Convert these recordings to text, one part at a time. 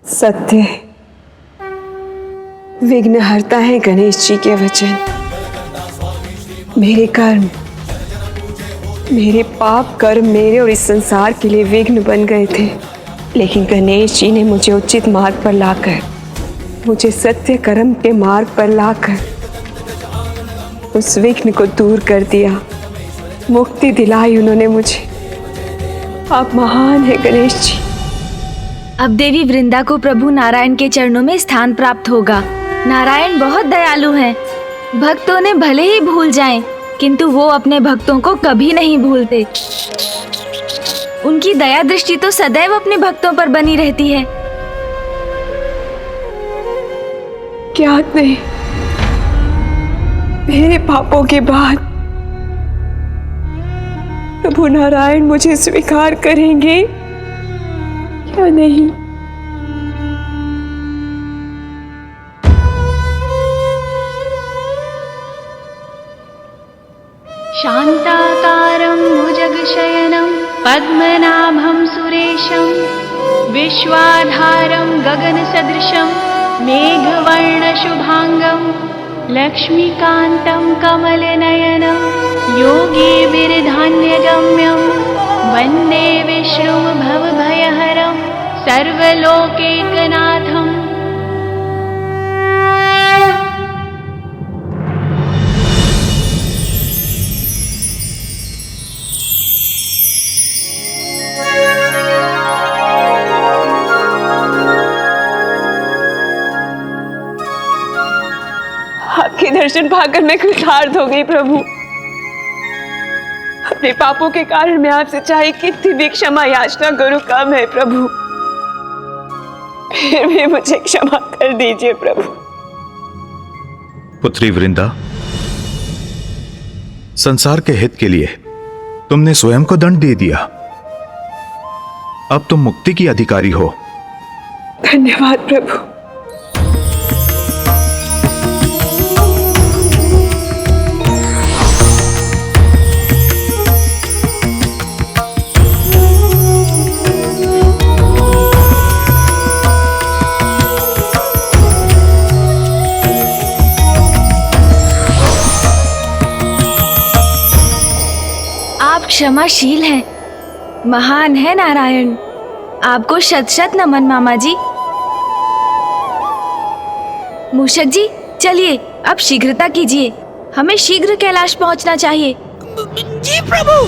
सत्य विघ्न हरता है गणेश जी के वचन। मेरे कर्म, मेरे पाप कर्म मेरे और इस संसार के लिए विघ्न बन गए थे, लेकिन गणेश जी ने मुझे उचित मार्ग पर लाकर, मुझे सत्य कर्म के मार्ग पर लाकर उस विघ्न को दूर कर दिया, मुक्ति दिलाई उन्होंने मुझे। आप महान है गणेश जी। अब देवी वृंदा को प्रभु नारायण के चरणों में स्थान प्राप्त होगा। नारायण बहुत दयालु हैं। भक्त उन्हें भले ही भूल जाएं, किंतु वो अपने भक्तों को कभी नहीं भूलते। उनकी दया दृष्टि तो सदैव अपने भक्तों पर बनी रहती है। ज्ञात नहीं मेरे पापों के बाद प्रभु नारायण मुझे स्वीकार करेंगे या नहीं। शान्ताकारं भुजगशयनं पद्मनाभं सुरेशं विश्वाधारं गगनसदृशं मेघवर्णशुभांगं लक्ष्मीकान्तं कमलनयनं योगिभिर्धान्यगम्यं वन्दे विष्णुं भवभयहरं सर्वलोकैकनाथम्। आपके दर्शन पाकर मैं कृतार्थ हो गई प्रभु। अपने पापों के कारण मैं आपसे चाहे कितनी भी क्षमा याचना करूं कम है प्रभु, फिर भी मुझे क्षमा कर दीजिए प्रभु। पुत्री वृंदा, संसार के हित के लिए तुमने स्वयं को दंड दे दिया। अब तुम मुक्ति की अधिकारी हो। धन्यवाद प्रभु। क्षमाशील है, महान है नारायण। आपको शत शत नमन मामा जी। मूषक जी चलिए अब शीघ्रता कीजिए, हमें शीघ्र कैलाश पहुंचना चाहिए। जी प्रभु।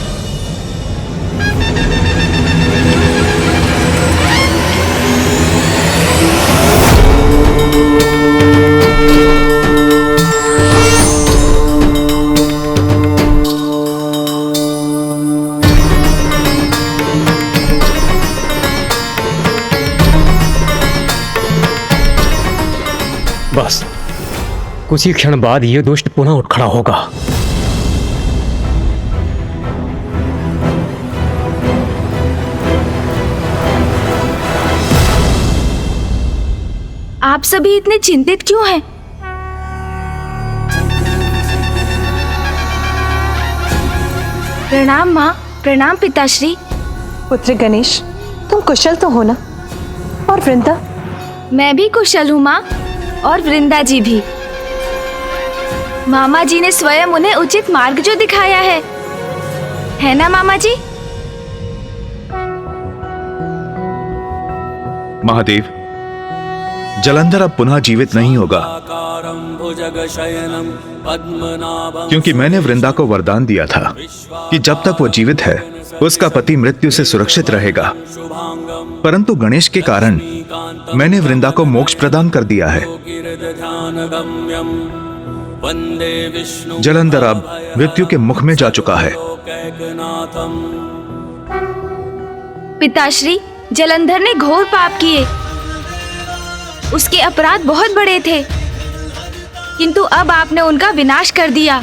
बस कुछ ही क्षण बाद ये दुष्ट पुनः उठ खड़ा होगा। आप सभी इतने चिंतित क्यों हैं? प्रणाम माँ, प्रणाम पिताश्री। पुत्र गणेश, तुम कुशल तो हो ना? और वृंदा? मैं भी कुशल हूँ माँ, और वृंदा जी भी। मामा जी ने स्वयं उन्हें उचित मार्ग जो दिखाया है ना मामा जी? महादेव, जलंधर अब पुनः जीवित नहीं होगा, क्योंकि मैंने वृंदा को वरदान दिया था कि जब तक वो जीवित है उसका पति मृत्यु से सुरक्षित रहेगा। परंतु गणेश के कारण मैंने वृंदा को मोक्ष प्रदान कर दिया है। जलंधर अब मृत्यु के मुख में जा चुका है। पिताश्री, जलंधर ने घोर पाप किए। उसके अपराध बहुत बड़े थे, किंतु अब आपने उनका विनाश कर दिया।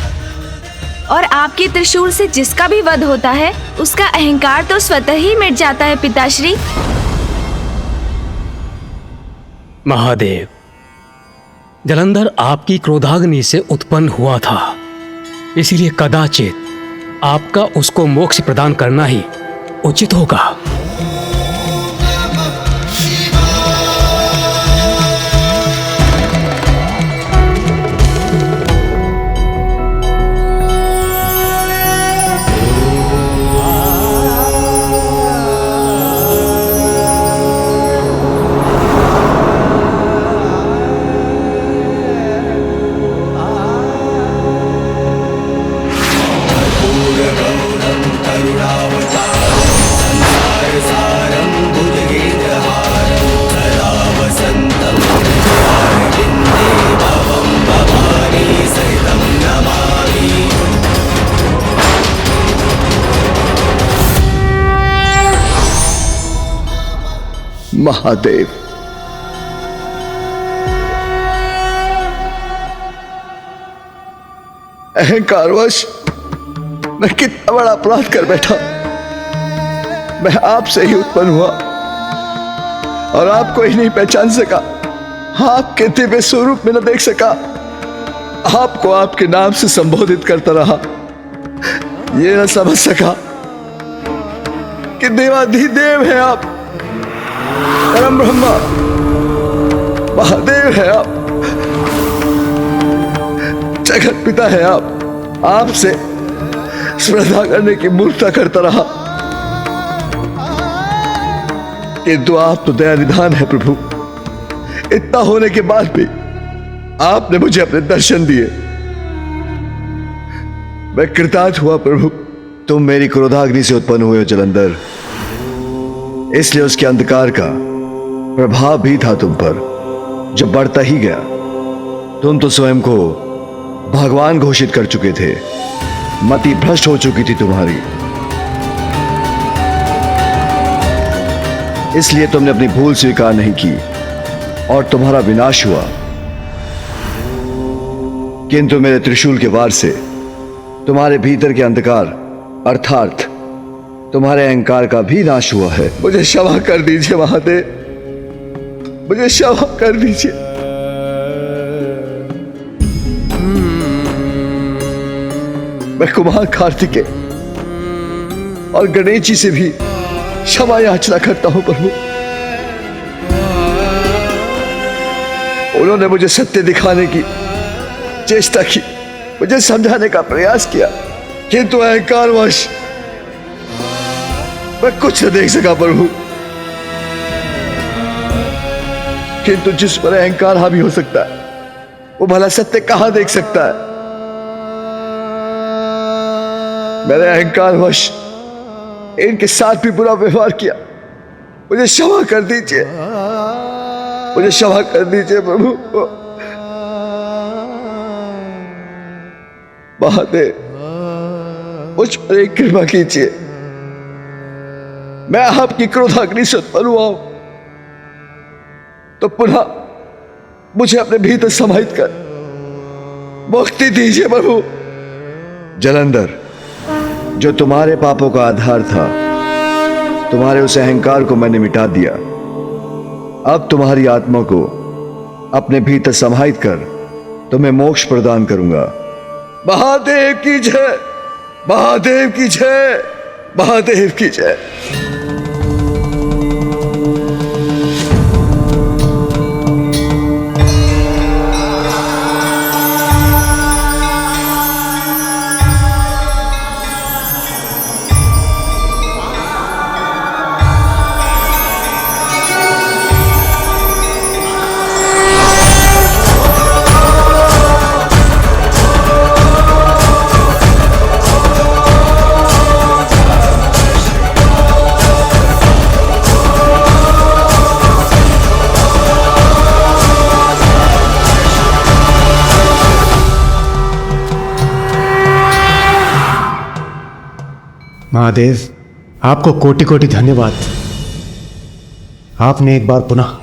और आपके त्रिशूल से जिसका भी वध होता है उसका अहंकार तो स्वतः ही मिट जाता है पिताश्री। महादेव, जलंधर आपकी क्रोधाग्नि से उत्पन्न हुआ था, इसीलिए कदाचित आपका उसको मोक्ष प्रदान करना ही उचित होगा। महादेव, अहंकारवश मैं कितना बड़ा अपराध कर बैठा। मैं आपसे ही उत्पन्न हुआ और आपको ही नहीं पहचान सका, आपके दिव्य स्वरूप में न देख सका, आपको आपके नाम से संबोधित करता रहा। ये न समझ सका कि देवाधिदेव है आप, परम ब्रह्मा महादेव है आप, जगत पिता है आप। आपसे श्रद्धा करने की मूर्खता करता रहा, किंतु आप तो दया निधान है प्रभु। इतना होने के बाद भी आपने मुझे अपने दर्शन दिए, मैं कृतार्थ हुआ प्रभु। तुम मेरी क्रोधाग्नि से उत्पन्न हुए हो जलंधर, इसलिए उसके अंधकार का प्रभाव भी था तुम पर, जो बढ़ता ही गया। तुम तो स्वयं को भगवान घोषित कर चुके थे, मति भ्रष्ट हो चुकी थी तुम्हारी, इसलिए तुमने अपनी भूल स्वीकार नहीं की और तुम्हारा विनाश हुआ। किंतु मेरे त्रिशूल के वार से तुम्हारे भीतर के अंधकार अर्थात तुम्हारे अहंकार का भी नाश हुआ है। मुझे क्षमा कर दीजिए महादेव, मुझे क्षमा कर दीजिए। मैं कुमार कार्तिकेय और गणेश जी से भी क्षमा याचना करता हूं प्रभु। उन्होंने मुझे सत्य दिखाने की चेष्टा की, मुझे समझाने का प्रयास किया, किंतु अहंकारवश मैं कुछ न देख सका प्रभु। किंतु जिस पर अहंकार हावी हो सकता है, वो भला सत्य कहां देख सकता है। मैंने अहंकारवश इनके साथ भी बुरा व्यवहार किया, मुझे क्षमा कर दीजिए, मुझे क्षमा कर दीजिए प्रभु। महादेव, मुझ पर एक कृपा कीजिए, मैं आपकी क्रोधाग्नि से उत्पन्न हुआ हूं, तो पुनः मुझे अपने भीतर समाहित कर मुक्ति दीजिए प्रभु। जलंधर, जो तुम्हारे पापों का आधार था, तुम्हारे उस अहंकार को मैंने मिटा दिया। अब तुम्हारी आत्मा को अपने भीतर समाहित कर तुम्हें मोक्ष प्रदान करूंगा। महादेव की जय, महादेव की जय, महादेव की जय। महादेव, आपको कोटि कोटि धन्यवाद। आपने एक बार पुनः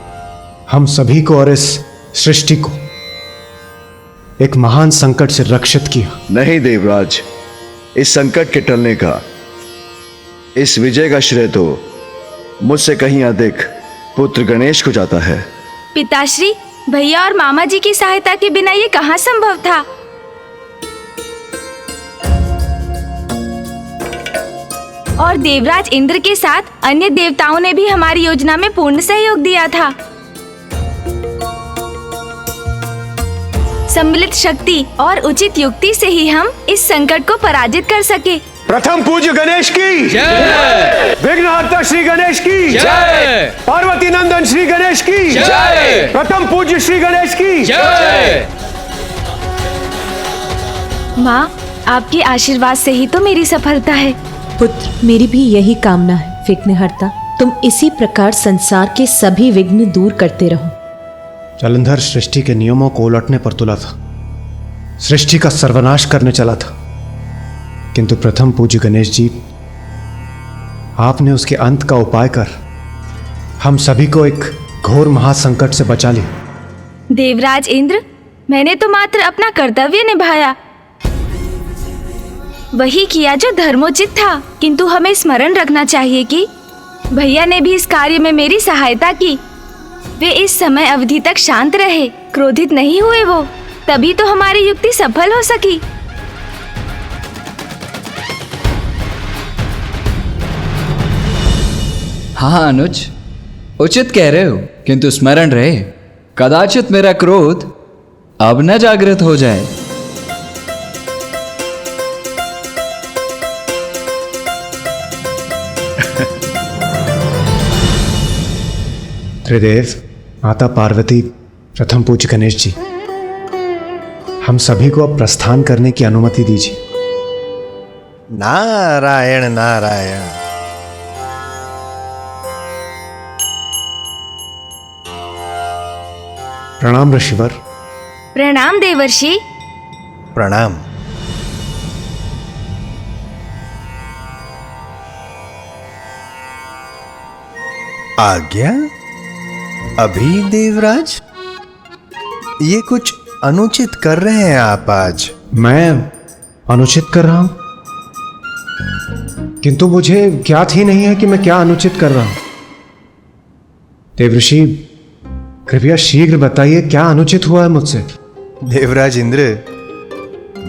हम सभी को और इस सृष्टि को एक महान संकट से रक्षित किया। नहीं देवराज, इस संकट के टलने का, इस विजय का श्रेय तो मुझसे कहीं अधिक पुत्र गणेश को जाता है। पिताश्री, भैया और मामा जी की सहायता के बिना ये कहाँ संभव था। और देवराज इंद्र के साथ अन्य देवताओं ने भी हमारी योजना में पूर्ण सहयोग दिया था। सम्मिलित शक्ति और उचित युक्ति से ही हम इस संकट को पराजित कर सके। प्रथम पूज्य गणेश की जय, विघ्नहर्ता श्री गणेश की जय, पार्वती नंदन श्री गणेश की जय, प्रथम पूज्य श्री गणेश की जय। माँ, आपके आशीर्वाद से ही तो मेरी सफलता है। पुत्र, मेरी भी यही कामना है। विघ्नहर्ता, तुम इसी प्रकार संसार के सभी विघ्न दूर करते रहो। जलंधर सृष्टि के नियमों को उलटने पर तुला था, सृष्टि का सर्वनाश करने चला था, किंतु प्रथम पूज्य गणेश जी, आपने उसके अंत का उपाय कर हम सभी को एक घोर महासंकट से बचा ले। देवराज इंद्र, मैंने तो मात्र अपना कर्तव्य निभाया, वही किया जो धर्मोचित था। किंतु हमें स्मरण रखना चाहिए कि भैया ने भी इस कार्य में मेरी सहायता की। वे इस समय अवधि तक शांत रहे, क्रोधित नहीं हुए वो, तभी तो हमारी युक्ति सफल हो सकी। हाँ अनुज, उचित कह रहे हो, किंतु स्मरण रहे, कदाचित मेरा क्रोध अब न जागृत हो जाए। त्रिदेव, माता पार्वती, प्रथम पूज्य गणेश जी, हम सभी को अब प्रस्थान करने की अनुमति दीजिए। नारायण नारायण। प्रणाम ऋषिवर। प्रणाम देवर्षि। प्रणाम। आज्ञा? अभी देवराज, ये कुछ अनुचित कर रहे हैं आप आज। मैं अनुचित कर रहा हूं? किंतु मुझे ज्ञात ही नहीं है कि मैं क्या अनुचित कर रहा हूं। देवऋषि, कृपया शीघ्र बताइए क्या अनुचित हुआ है मुझसे। देवराज इंद्र,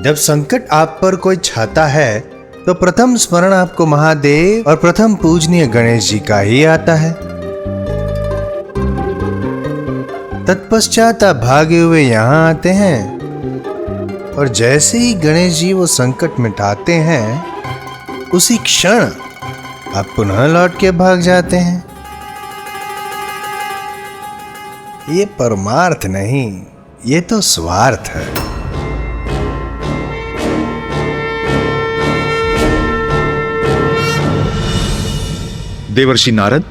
जब संकट आप पर कोई छाता है तो प्रथम स्मरण आपको महादेव और प्रथम पूजनीय गणेश जी का ही आता है। तत्पश्चात आप भागे हुए यहाँ आते हैं और जैसे ही गणेश जी वो संकट मिटाते हैं, उसी क्षण आप पुनः लौट के भाग जाते हैं। ये परमार्थ नहीं, ये तो स्वार्थ है। देवर्षि नारद,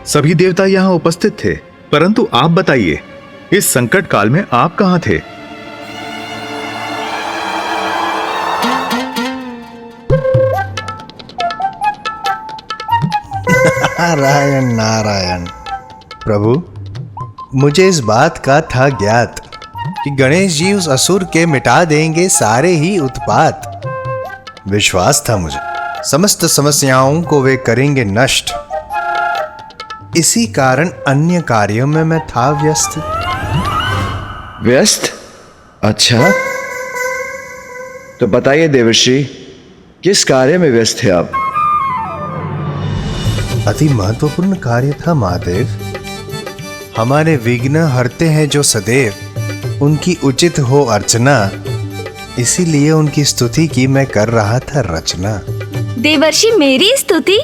सभी देवता यहाँ उपस्थित थे, परंतु आप बताइए, इस संकट काल में आप कहां थे? नारायण नारायण। प्रभु, मुझे इस बात का था ज्ञात कि गणेश जी उस असुर के मिटा देंगे सारे ही उत्पात। विश्वास था मुझे, समस्त समस्याओं को वे करेंगे नष्ट। इसी कारण अन्य कार्यों में मैं था व्यस्त। व्यस्त? अच्छा, तो बताइए देवर्षि, किस कार्य में व्यस्त थे आप? अति महत्वपूर्ण कार्य था महादेव। हमारे विघ्न हरते हैं जो सदैव, उनकी उचित हो अर्चना, इसीलिए उनकी स्तुति की मैं कर रहा था रचना। देवर्षि, मेरी स्तुति?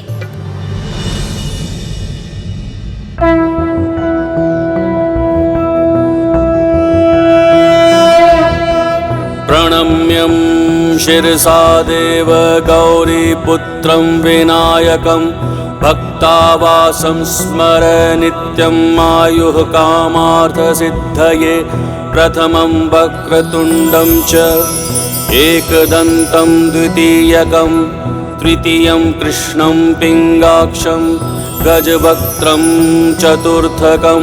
प्रणम्यं शिरसा देव गौरीपुत्रं विनायकं भक्तावासं स्मर नित्यम् आयुः कामार्थसिद्धये। प्रथमं वक्रतुण्डं च एकदन्तं द्वितीयकं तृतीयं कृष्णं पिङ्गाक्षं गजवक्त्रं चतुर्थकं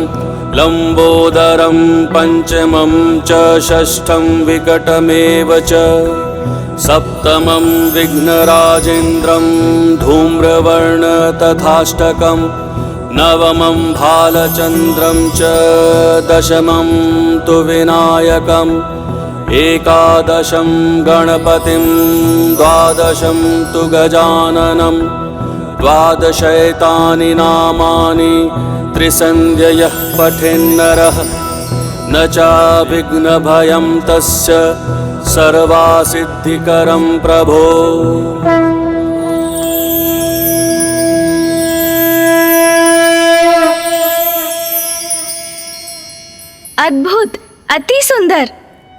लंबोदरं पंचमं च षष्ठं विकटमेव च सप्तमं विघ्नराजेन्द्रं धूम्रवर्ण तथाष्टकं नवमं भालचन्द्रं च दशमं तु विनायकम् एकादशं गणपतिं द्वादशं तु गजाननं द्वादशैतानि नामानि त्रिसन्ध्ययः पठेन्नरः न चाभिघ्नभयं तस्य सर्वासिद्धिकरं प्रभो। अद्भुत, अति सुंदर।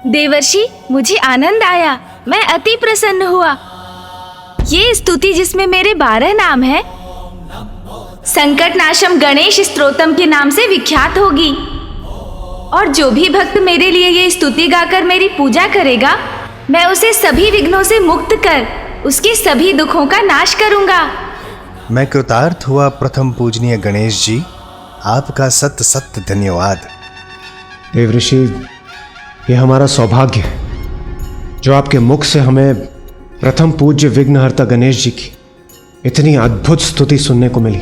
देवर्षि, मुझे आनंद आया, मैं अति प्रसन्न हुआ। ये स्तुति जिसमें मेरे 12 नाम हैं, संकट नाशम गणेश स्तोत्रम के नाम से विख्यात होगी। और जो भी भक्त मेरे लिए ये स्तुति गाकर मेरी पूजा करेगा, मैं उसे सभी विघ्नों से मुक्त कर उसके सभी दुखों का नाश करूंगा। मैं कृतार्थ हुआ प्रथम पूजनीय गणेश जी। आपका सत्य सत्य धन्यवाद। देवऋषि, ये हमारा सौभाग्य है जो आपके मुख से हमें प्रथम पूज्य विघ्नहर्ता गणेश जी की इतनी अद्भुत स्तुति सुनने को मिली।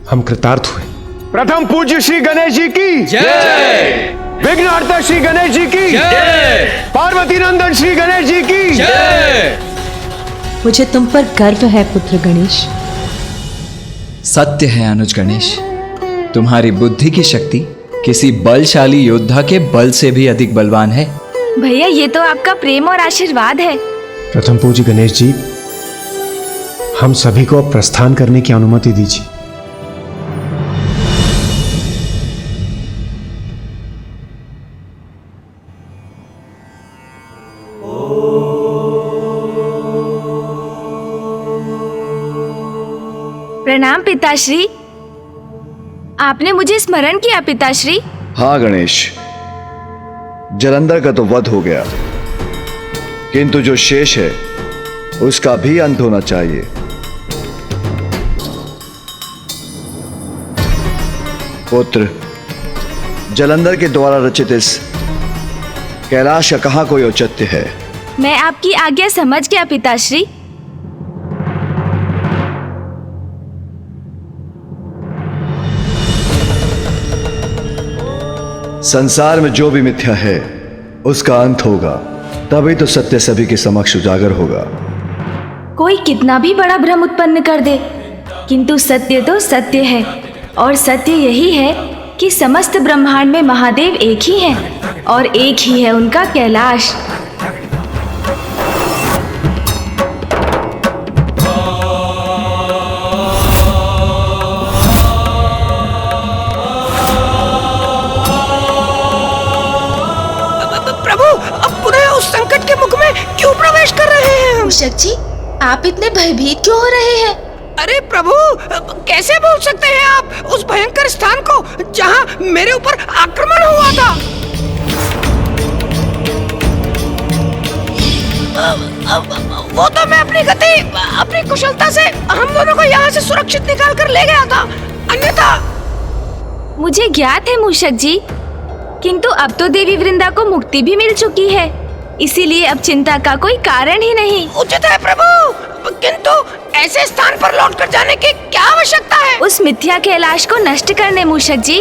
हम कृतार्थ हुए। प्रथम पूज्य श्री गणेश जी की जय, विघ्नहर्ता श्री गणेश जी की जय, पार्वती नंदन श्री गणेश जी की जय। मुझे तुम पर गर्व है पुत्र गणेश। सत्य है अनुज गणेश, तुम्हारी बुद्धि की शक्ति किसी बलशाली योद्धा के बल से भी अधिक बलवान है। भैया, ये तो आपका प्रेम और आशीर्वाद है। प्रथम पूज्य गणेश जी, हम सभी को प्रस्थान करने की अनुमति दीजिए। प्रणाम पिताश्री। आपने मुझे स्मरण किया पिताश्री। हाँ गणेश, जलंधर का तो वध हो गया, किंतु जो शेष है उसका भी अंत होना चाहिए। पुत्र, जलंधर के द्वारा रचित इस कैलाश का कहां कोई औचित्य है? मैं आपकी आज्ञा समझ गया पिताश्री। संसार में जो भी मिथ्या है उसका अंत होगा, तभी तो सत्य सभी के समक्ष उजागर होगा। कोई कितना भी बड़ा भ्रम उत्पन्न कर दे, किंतु सत्य तो सत्य है, और सत्य यही है कि समस्त ब्रह्मांड में महादेव एक ही हैं, और एक ही है उनका कैलाश। मूषक जी, आप इतने भयभीत क्यों हो रहे हैं? अरे प्रभु, कैसे भूल सकते हैं आप उस भयंकर स्थान को जहां मेरे ऊपर आक्रमण हुआ था? वो तो मैं अपनी गति, अपनी कुशलता से हम दोनों को यहाँ से सुरक्षित निकाल कर ले गया था, अन्यथा। मुझे ज्ञात है मूषक जी, किंतु अब तो देवी वृंदा को मुक्ति भी मिल चुकी है, इसीलिए अब चिंता का कोई कारण ही नहीं। उचित है प्रभु, किंतु ऐसे स्थान पर लौटकर जाने की क्या आवश्यकता है? उस मिथ्या कैलाश को नष्ट करने मूषक जी।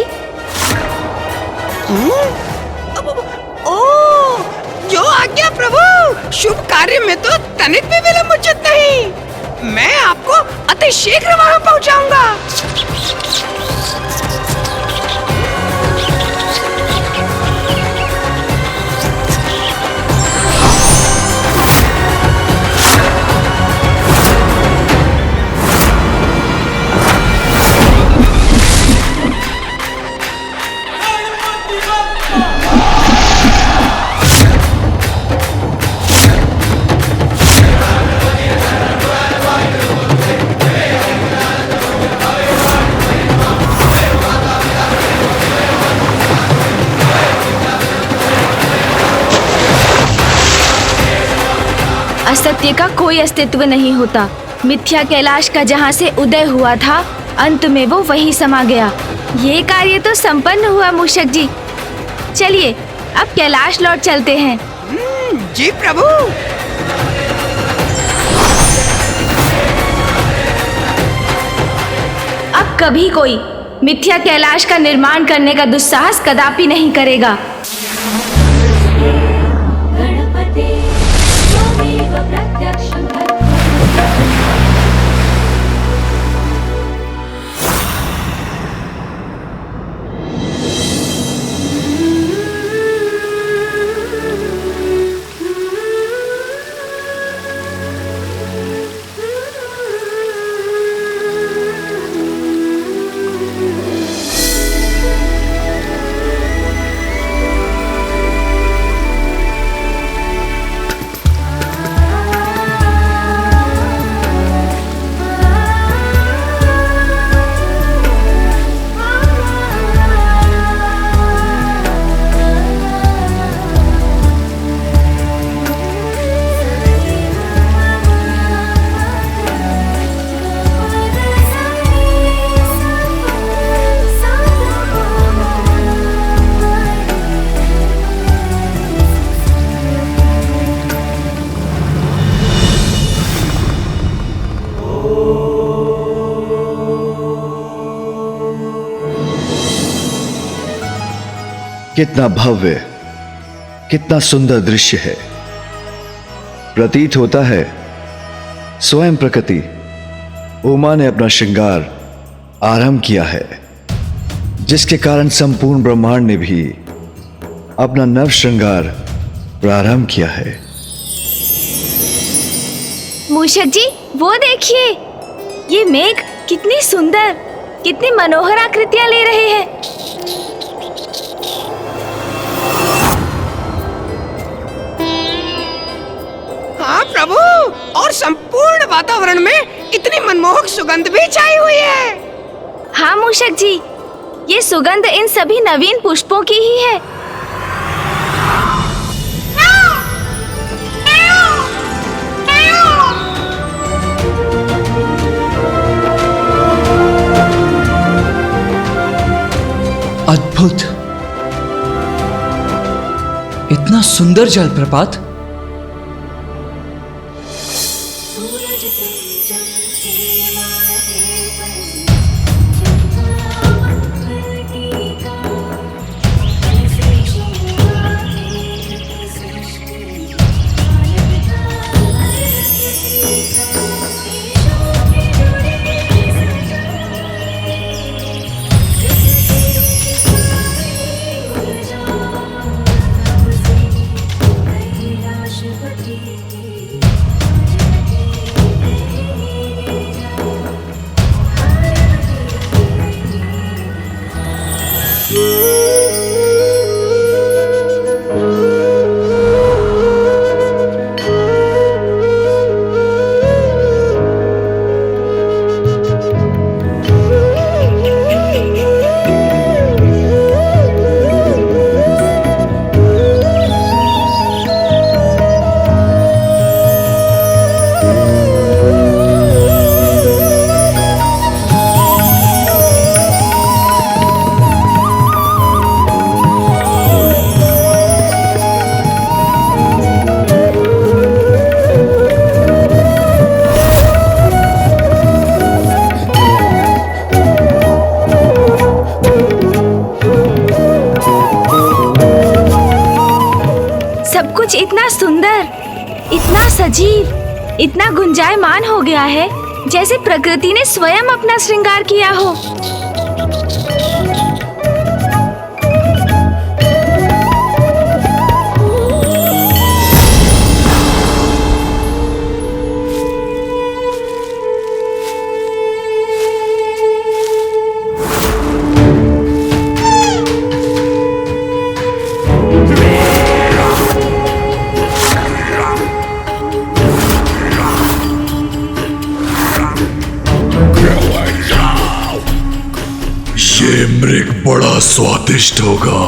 ओ, जो आज्ञा प्रभु। शुभ कार्य में तो तनिक भी विलंब उचित नहीं। मैं आपको अति शीघ्र वहां पहुंचाऊंगा। असत्य का कोई अस्तित्व नहीं होता। मिथ्या कैलाश का जहाँ से उदय हुआ था, अंत में वो वहीं समा गया। ये कार्य तो संपन्न हुआ मूषक जी। चलिए अब कैलाश लौट चलते हैं। जी प्रभु। अब कभी कोई मिथ्या कैलाश का निर्माण करने का दुस्साहस कदापि नहीं करेगा। कितना भव्य, कितना सुंदर दृश्य है। प्रतीत होता है स्वयं प्रकृति उमा ने अपना श्रृंगार आरंभ किया है, जिसके कारण संपूर्ण ब्रह्मांड ने भी अपना नव श्रृंगार प्रारंभ किया है। मूषक जी, वो देखिए, ये मेघ कितनी सुंदर, कितनी मनोहर आकृतियां ले रहे हैं। हाँ प्रभु, और संपूर्ण वातावरण में इतनी मनमोहक सुगंध भी छाई हुई है। हाँ मूषक जी, ये सुगंध इन सभी नवीन पुष्पों की ही है। अद्भुत, इतना सुंदर जलप्रपात। कुछ इतना सुंदर, इतना सजीव, इतना गुंजायमान हो गया है, जैसे प्रकृति ने स्वयं अपना श्रृंगार किया हो। ये मृग बड़ा स्वादिष्ट होगा।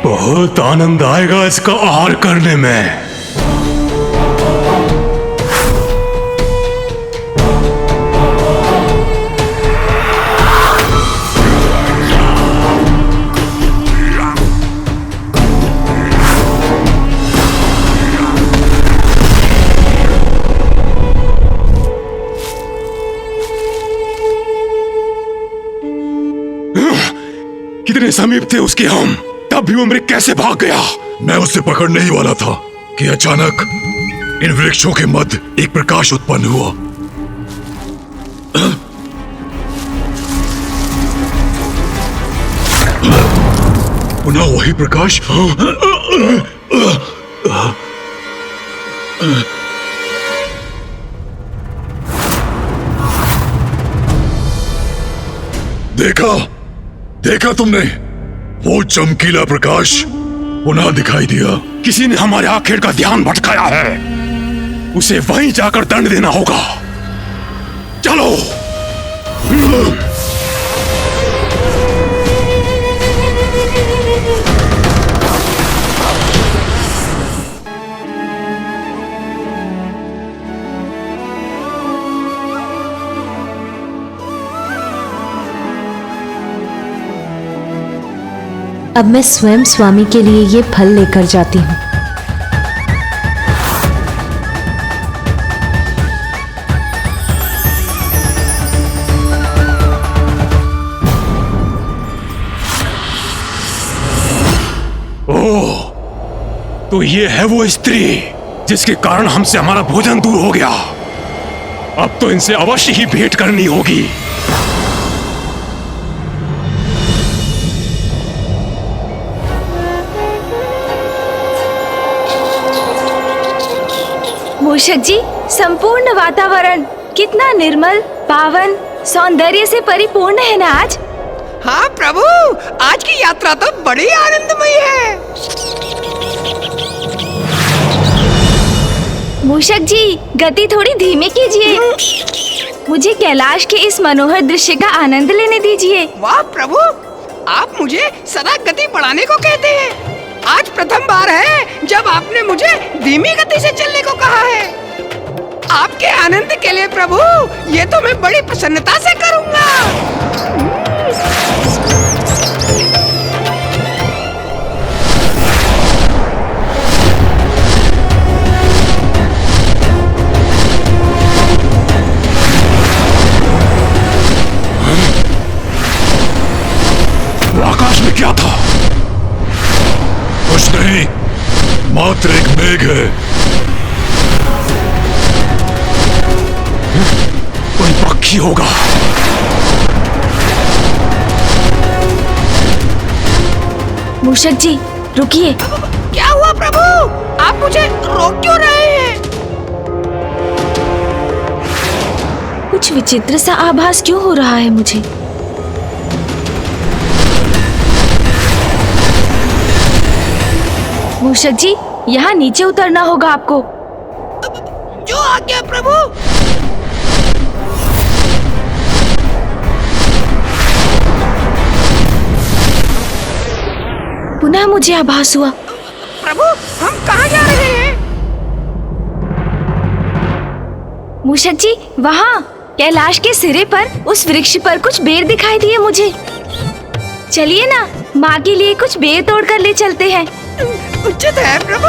बहुत आनंद आएगा इसका आहार करने में। कितने समीप थे उसके हम, तब भी वो मृग कैसे भाग गया? मैं उसे पकड़ने ही वाला था कि अचानक इन वृक्षों के मध्य एक प्रकाश उत्पन्न हुआ। पुनः वही प्रकाश। देखा तुमने? वो चमकीला प्रकाश पुनः दिखाई दिया। किसी ने हमारे आखेड़ का ध्यान भटकाया है, उसे वहीं जाकर दंड देना होगा। चलो। अब मैं स्वयं स्वामी के लिए ये फल लेकर जाती हूँ। तो ये है वो स्त्री जिसके कारण हमसे हमारा भोजन दूर हो गया। अब तो इनसे अवश्य ही भेंट करनी होगी। मूषक जी, संपूर्ण वातावरण कितना निर्मल, पावन, सौंदर्य से परिपूर्ण है ना आज। हाँ प्रभु, आज की यात्रा तो बड़ी आनंदमयी है। मूषक जी, गति थोड़ी धीमी कीजिए। मुझे कैलाश के इस मनोहर दृश्य का आनंद लेने दीजिए। वाह प्रभु, आप मुझे सदा गति बढ़ाने को कहते हैं। आज प्रथम बार है जब आपने मुझे धीमी गति से चलने को कहा है। आपके आनंद के लिए प्रभु, ये तो मैं बड़ी प्रसन्नता से करूंगा। आकाश में क्या था? कुछ नहीं, मात्र एक मेघ है। कोई पक्षी होगा। मूषक जी, रुकिए। क्या हुआ प्रभु? आप मुझे रोक क्यों रहे हैं? कुछ विचित्र सा आभास क्यों हो रहा है मुझे? मूषक जी, यहाँ नीचे उतरना होगा आपको। जो आज्ञा प्रभु। पुनः मुझे आभास हुआ। प्रभु, हम कहाँ जा रहे हैं? मूषक जी, वहाँ कैलाश के सिरे पर उस वृक्ष पर कुछ बेर दिखाई दिए मुझे। चलिए ना, माँ के लिए कुछ बेर तोड़कर ले चलते हैं। उचित है प्रभु।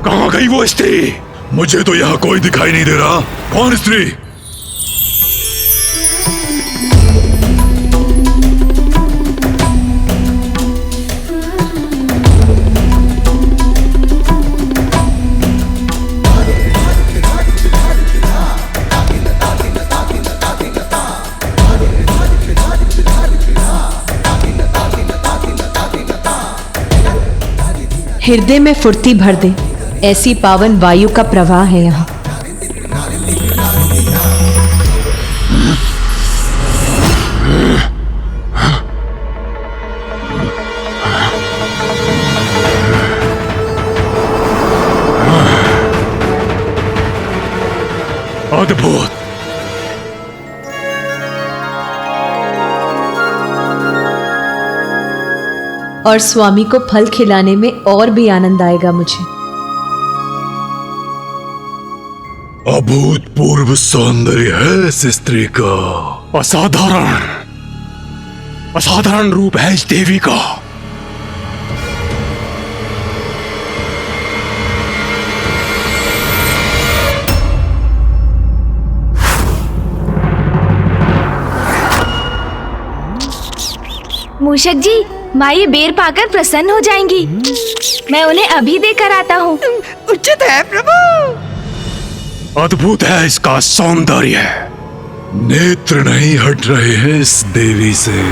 कहाँ गई वो स्त्री? मुझे तो यहाँ कोई दिखाई नहीं दे रहा। कौन स्त्री? हृदय में फुर्ती भर दे, ऐसी पावन वायु का प्रवाह है यहाँ। अद्भुत। और स्वामी को फल खिलाने में और भी आनंद आएगा मुझे। अभूतपूर्व सौंदर्य है इस स्त्री का। असाधारण असाधारण रूप है इस देवी का। मूषक जी, माँ ये बेर पाकर प्रसन्न हो जाएंगी। मैं उन्हें अभी देकर आता हूँ। उचित है प्रभु। अद्भुत है इसका सौंदर्य। नेत्र नहीं हट रहे हैं इस देवी से।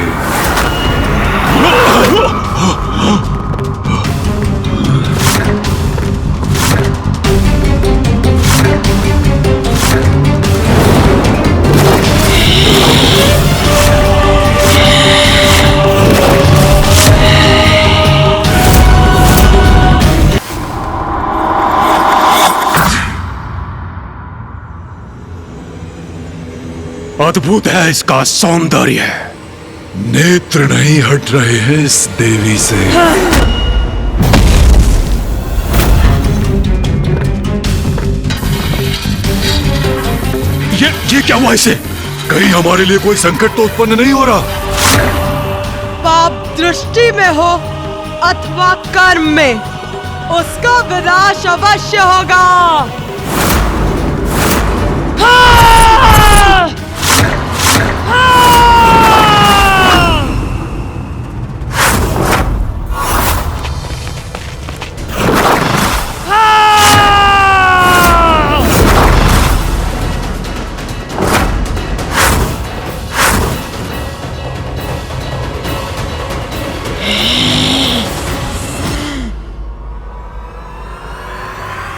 अद्भुत है इसका सौंदर्य। नेत्र नहीं हट रहे हैं इस देवी से। ये क्या हुआ इसे? कहीं हमारे लिए कोई संकट तो उत्पन्न नहीं हो रहा? पाप दृष्टि में हो अथवा कर्म में, उसका विनाश अवश्य होगा।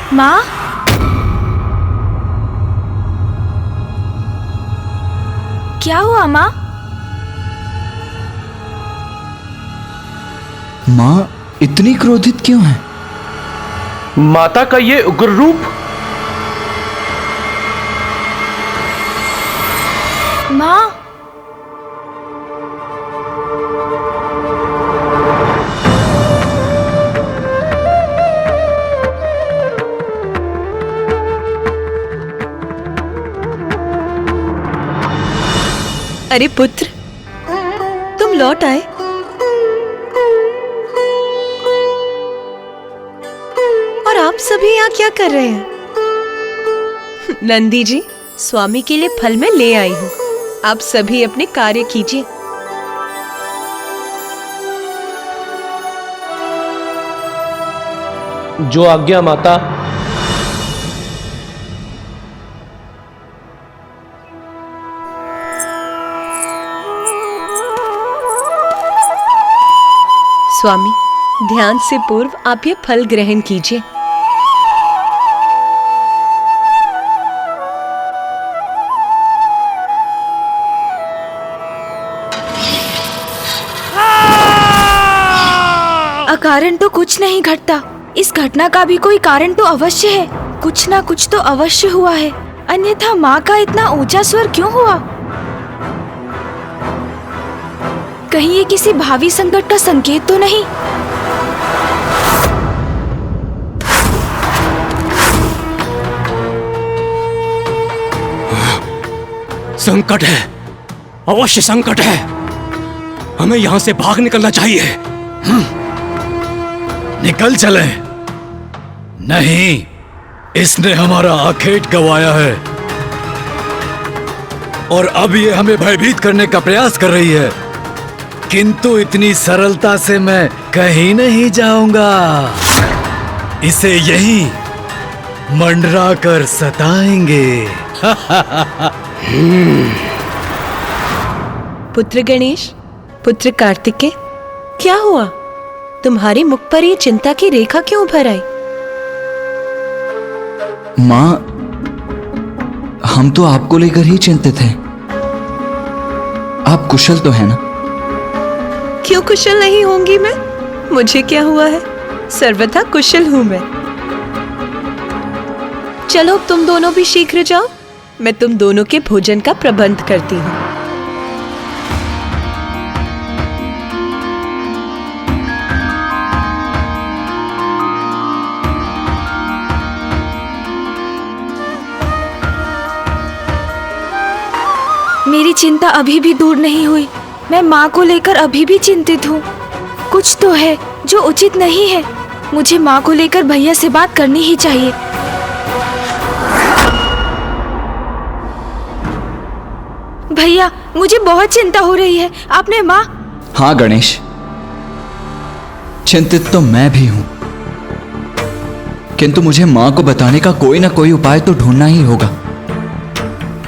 माँ, क्या हुआ माँ? माँ इतनी क्रोधित क्यों है? माता का ये उग्र रूप। माँ, अरे पुत्र, तुम लौट आए। और आप सभी यहाँ क्या कर रहे हैं? नंदी जी, स्वामी के लिए फल मैं ले आई हूँ। आप सभी अपने कार्य कीजिए। जो आज्ञा माता। स्वामी, ध्यान से पूर्व आप ये फल ग्रहण कीजिए। अकारण तो कुछ नहीं घटता। इस घटना का भी कोई कारण तो अवश्य है। कुछ ना कुछ तो अवश्य हुआ है, अन्यथा माँ का इतना ऊंचा स्वर क्यों हुआ? कहीं ये किसी भावी संकट का संकेत तो नहीं? संकट है, अवश्य संकट है। हमें यहां से भाग निकलना चाहिए। निकल चले। नहीं, इसने हमारा आखेट गंवाया है और अब ये हमें भयभीत करने का प्रयास कर रही है, किंतु इतनी सरलता से मैं कहीं नहीं जाऊंगा। इसे यहीं मंडरा कर सताएंगे। पुत्र गणेश, पुत्र कार्तिकेय, क्या हुआ? तुम्हारी मुख पर ये चिंता की रेखा क्यों उभर आई? माँ, हम तो आपको लेकर ही चिंतित हैं। आप कुशल तो है ना? क्यों कुशल नहीं होंगी मैं? मुझे क्या हुआ है? सर्वथा कुशल हूं मैं। चलो अब तुम दोनों भी शीघ्र जाओ, मैं तुम दोनों के भोजन का प्रबंध करती हूँ। मेरी चिंता अभी भी दूर नहीं हुई। मैं माँ को लेकर अभी भी चिंतित हूँ। कुछ तो है जो उचित नहीं है। मुझे माँ को लेकर भैया से बात करनी ही चाहिए। भैया, मुझे बहुत चिंता हो रही है। आपने माँ? हाँ गणेश, चिंतित तो मैं भी हूं, किंतु मुझे माँ को बताने का कोई ना कोई उपाय तो ढूंढना ही होगा।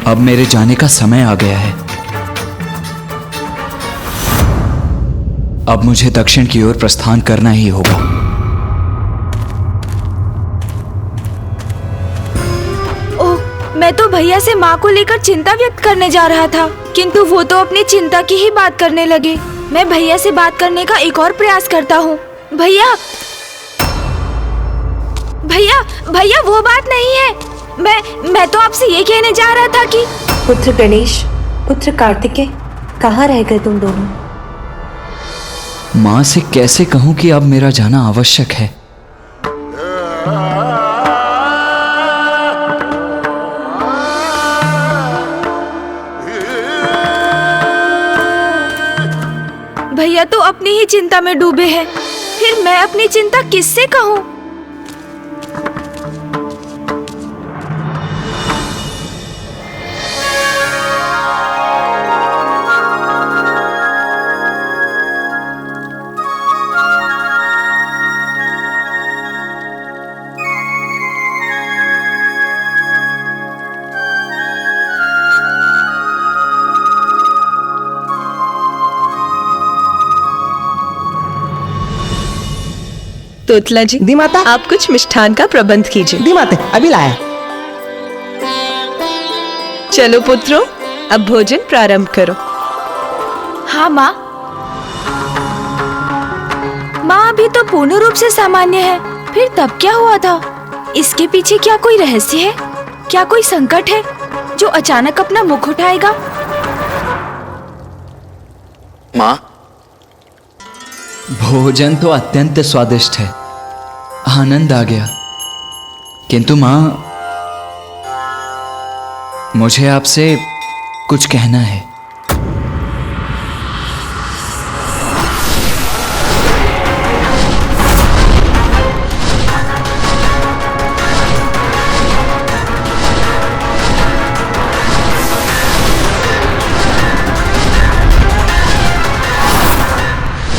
अब मेरे जाने का समय आ गया है। अब मुझे दक्षिण की ओर प्रस्थान करना ही होगा। ओह, मैं तो भैया से माँ को लेकर चिंता व्यक्त करने जा रहा था, किंतु वो तो अपनी चिंता की ही बात करने लगे। मैं भैया से बात करने का एक और प्रयास करता हूँ। भैया, भैया, भैया, वो बात नहीं है। मैं तो आपसे ये कहने जा रहा था कि पुत्र गणेश, पुत्र कार्तिकेय, कहाँ रह गए तुम दोनों? माँ से कैसे कहूं कि अब मेरा जाना आवश्यक है। भैया तो अपनी ही चिंता में डूबे हैं, फिर मैं अपनी चिंता किससे कहूँ? तोतला जी, दी माता, आप कुछ मिष्ठान का प्रबंध कीजिए। दी माते, अभी लाया। चलो पुत्रों, अब भोजन प्रारंभ करो। हाँ माँ। माँ अभी तो पूर्ण रूप से सामान्य है, फिर तब क्या हुआ था? इसके पीछे क्या कोई रहस्य है? क्या कोई संकट है जो अचानक अपना मुख उठाएगा? माँ, भोजन तो अत्यंत स्वादिष्ट है, आनंद आ गया, किंतु माँ मुझे आपसे कुछ कहना है।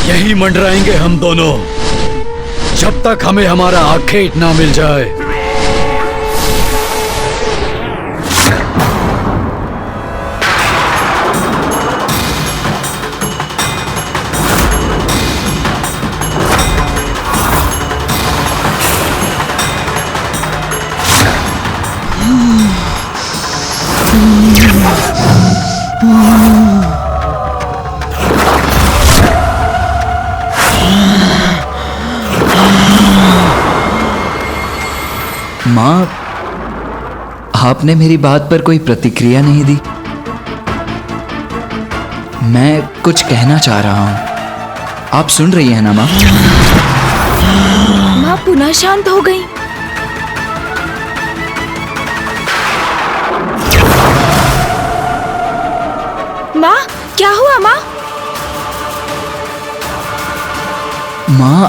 यही मंडराएंगे हम दोनों जब तक हमें हमारा आखेट ना मिल जाए। माँ, आपने मेरी बात पर कोई प्रतिक्रिया नहीं दी। मैं कुछ कहना चाह रहा हूं, आप सुन रही हैं ना माँ? माँ पुनः शांत हो गई। माँ, क्या हुआ माँ? माँ,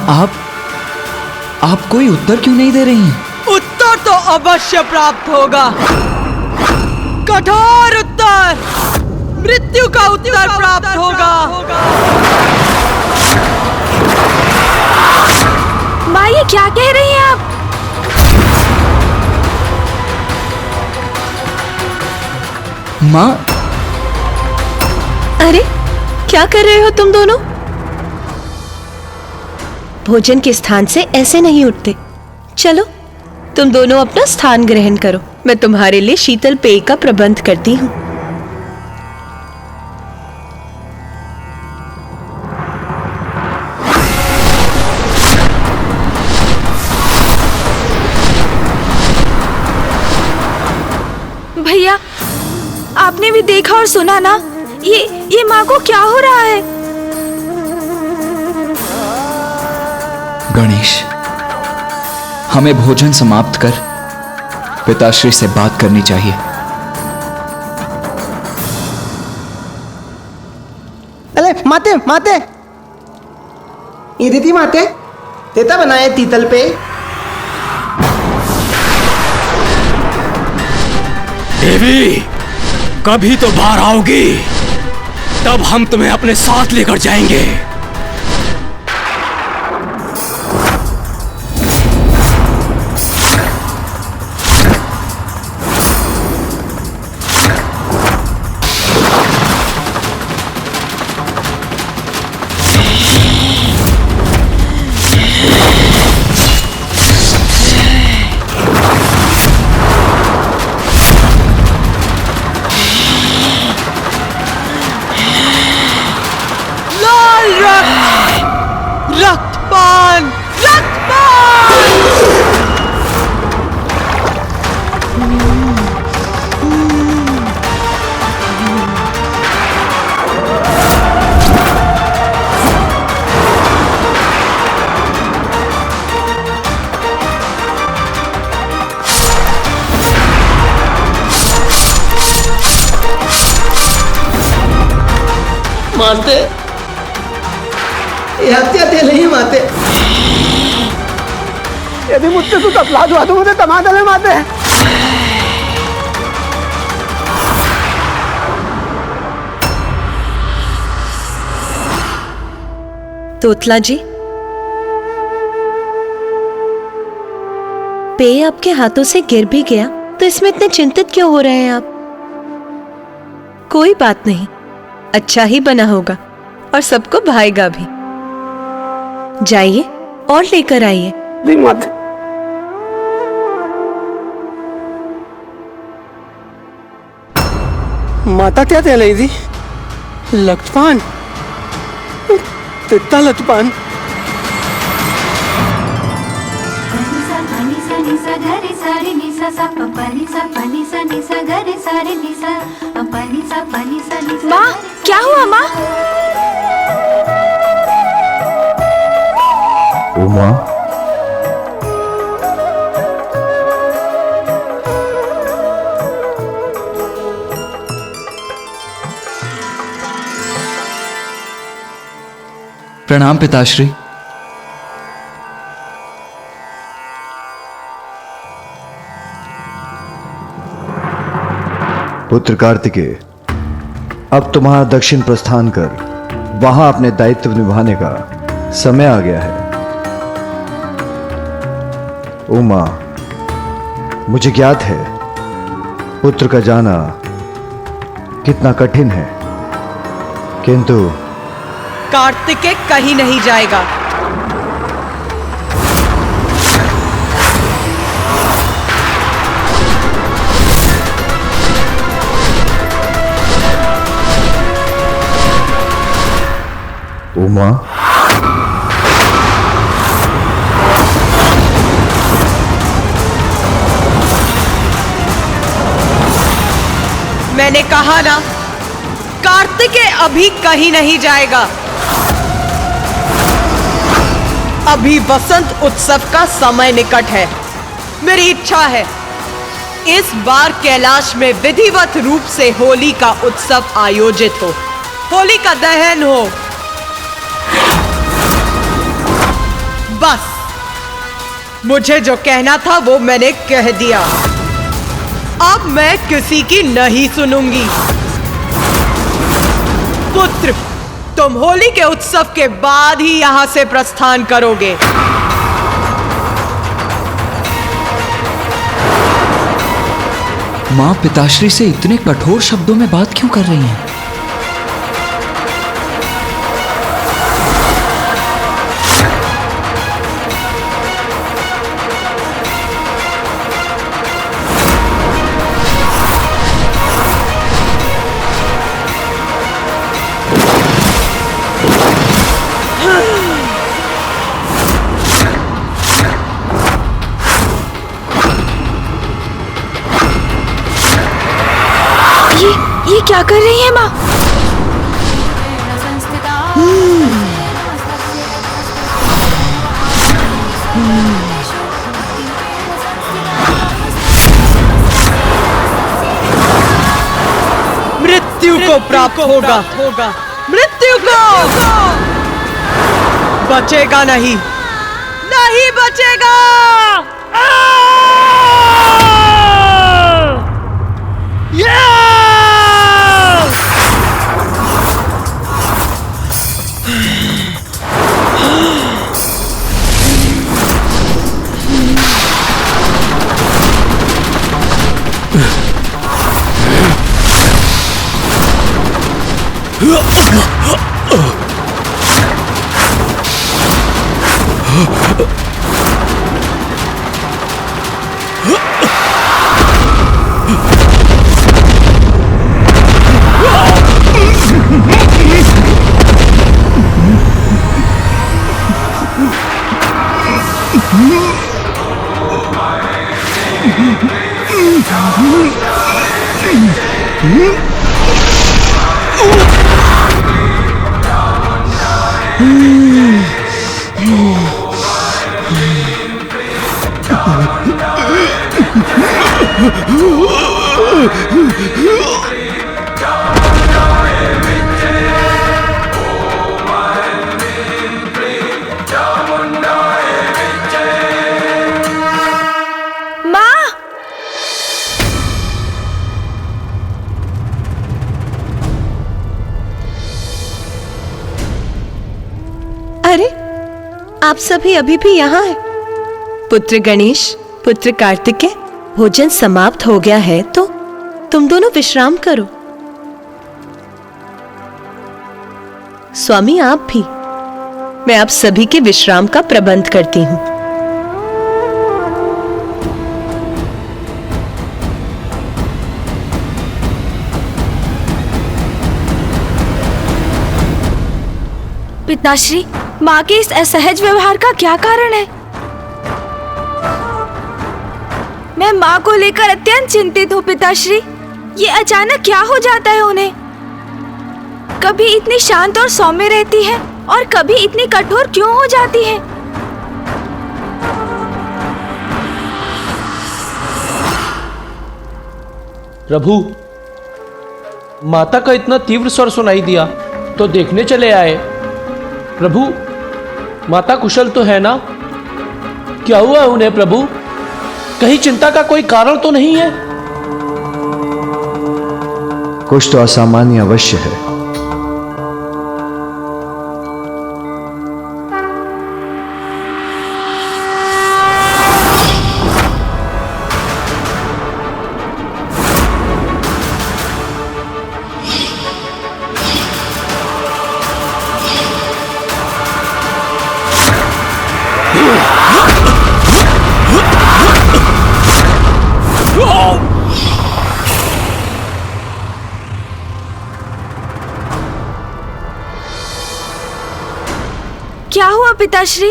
आप कोई उत्तर क्यों नहीं दे रही हैं? उत्तर तो अवश्य प्राप्त होगा, कठोर उत्तर, मृत्यु का उत्तर प्राप्त होगा। माँ, ये क्या कह रही हैं आप? माँ, अरे क्या कर रहे हो तुम दोनों? भोजन के स्थान से ऐसे नहीं उठते। चलो तुम दोनों अपना स्थान ग्रहण करो, मैं तुम्हारे लिए शीतल पेय का प्रबंध करती हूँ। भैया, आपने भी देखा और सुना ना, ये माँ को क्या हो रहा है? गणेश, हमें भोजन समाप्त कर पिताश्री से बात करनी चाहिए। अरे माते, माते, ये दीदी माते, देता बनाए तीतल पे। देवी, कभी तो बाहर आओगी, तब हम तुम्हें अपने साथ लेकर जाएंगे। रक्तपान, रक्तपान। माते, ये हत्या ते नहीं माते यदि मुझसे तू तपला दुआ तो मुझे तमादले माते तोतला जी, पेय आपके हाथों से गिर भी गया तो इसमें इतने चिंतित क्यों हो रहे हैं आप? कोई बात नहीं, अच्छा ही बना होगा और सबको भाएगा भी। जाइए और लेकर आइए। माता क्या ते लई थी? लटपान तित्ता लटपान माँ, क्या हुआ माँ? उमा, प्रणाम पिताश्री। पुत्र कार्तिकेय, अब तुम्हारा दक्षिण प्रस्थान कर वहां अपने दायित्व निभाने का समय आ गया है। उमा, मुझे ज्ञात है पुत्र का जाना कितना कठिन है, किंतु कार्तिकेय कहीं नहीं जाएगा। उमा, मैंने कहा ना, कार्तिकेय अभी कहीं नहीं जाएगा। अभी वसंत उत्सव का समय निकट है। मेरी इच्छा है इस बार कैलाश में विधिवत रूप से होली का उत्सव आयोजित हो, होली का दहन हो। बस मुझे जो कहना था वो मैंने कह दिया। अब मैं किसी की नहीं सुनूंगी। पुत्र, तुम होली के उत्सव के बाद ही यहां से प्रस्थान करोगे। मां पिताश्री से इतने कठोर शब्दों में बात क्यों कर रही हैं? ये क्या कर रही है माँ? मृत्यु को प्राप्त होगा, मृत्यु को बचेगा नहीं, नहीं बचेगा। आप सभी अभी भी यहाँ हैं? पुत्र गणेश, पुत्र कार्तिकेय, भोजन समाप्त हो गया है तो तुम दोनों विश्राम करो। स्वामी आप भी, मैं आप सभी के विश्राम का प्रबंध करती हूँ। पिताश्री, माँ के इस असहज व्यवहार का क्या कारण है? मैं माँ को लेकर अत्यंत चिंतित हूँ पिताश्री। ये अचानक क्या हो जाता है उन्हें? कभी इतनी शांत और सौम्य रहती है और कभी इतनी कठोर क्यों हो जाती है? प्रभु, माता का इतना तीव्र स्वर सुनाई दिया तो देखने चले आए। प्रभु, माता कुशल तो है ना? क्या हुआ उन्हें प्रभु? कहीं चिंता का कोई कारण तो नहीं है? कुछ तो असामान्य अवश्य है। क्या हुआ पिताश्री?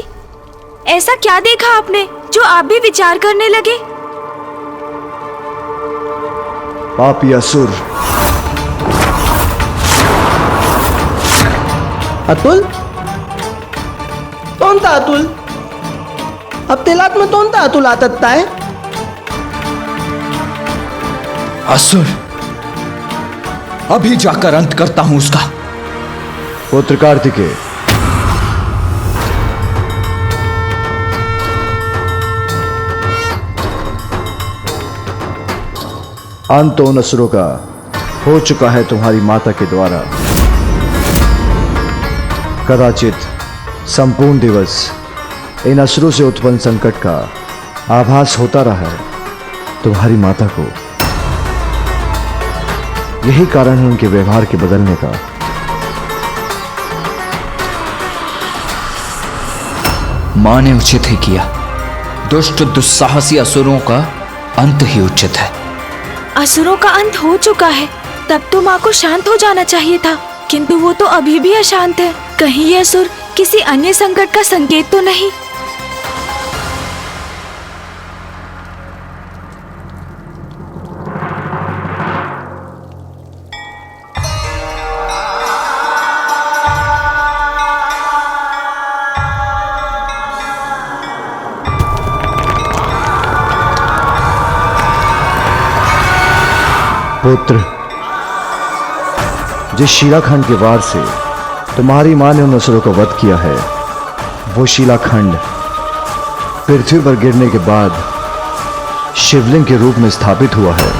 ऐसा क्या देखा आपने जो आप भी विचार करने लगे? पापी असुर। अतुल? कोणता अतुल? अब तेलात में कोणता अतुल आतत्ता है? असुर, अभी जाकर अंत करता हूं उसका। पुत्र कार्तिकेय, अंत उन असुरों का हो चुका है तुम्हारी माता के द्वारा। कदाचित संपूर्ण दिवस इन असुरों से उत्पन्न संकट का आभास होता रहा है तुम्हारी माता को। यही कारण है उनके व्यवहार के बदलने का। मां ने उचित ही किया। दुष्ट दुस्साहसी असुरों का अंत ही उचित है। असुरों का अंत हो चुका है, तब तो माँ को शांत हो जाना चाहिए था, किंतु वो तो अभी भी अशांत है। कहीं ये असुर किसी अन्य संकट का संकेत तो नहीं? पुत्र, जिस शिलाखंड के वार से तुम्हारी मां ने उन असुरों का वध किया है, वो शिलाखंड पृथ्वी पर गिरने के बाद शिवलिंग के रूप में स्थापित हुआ है।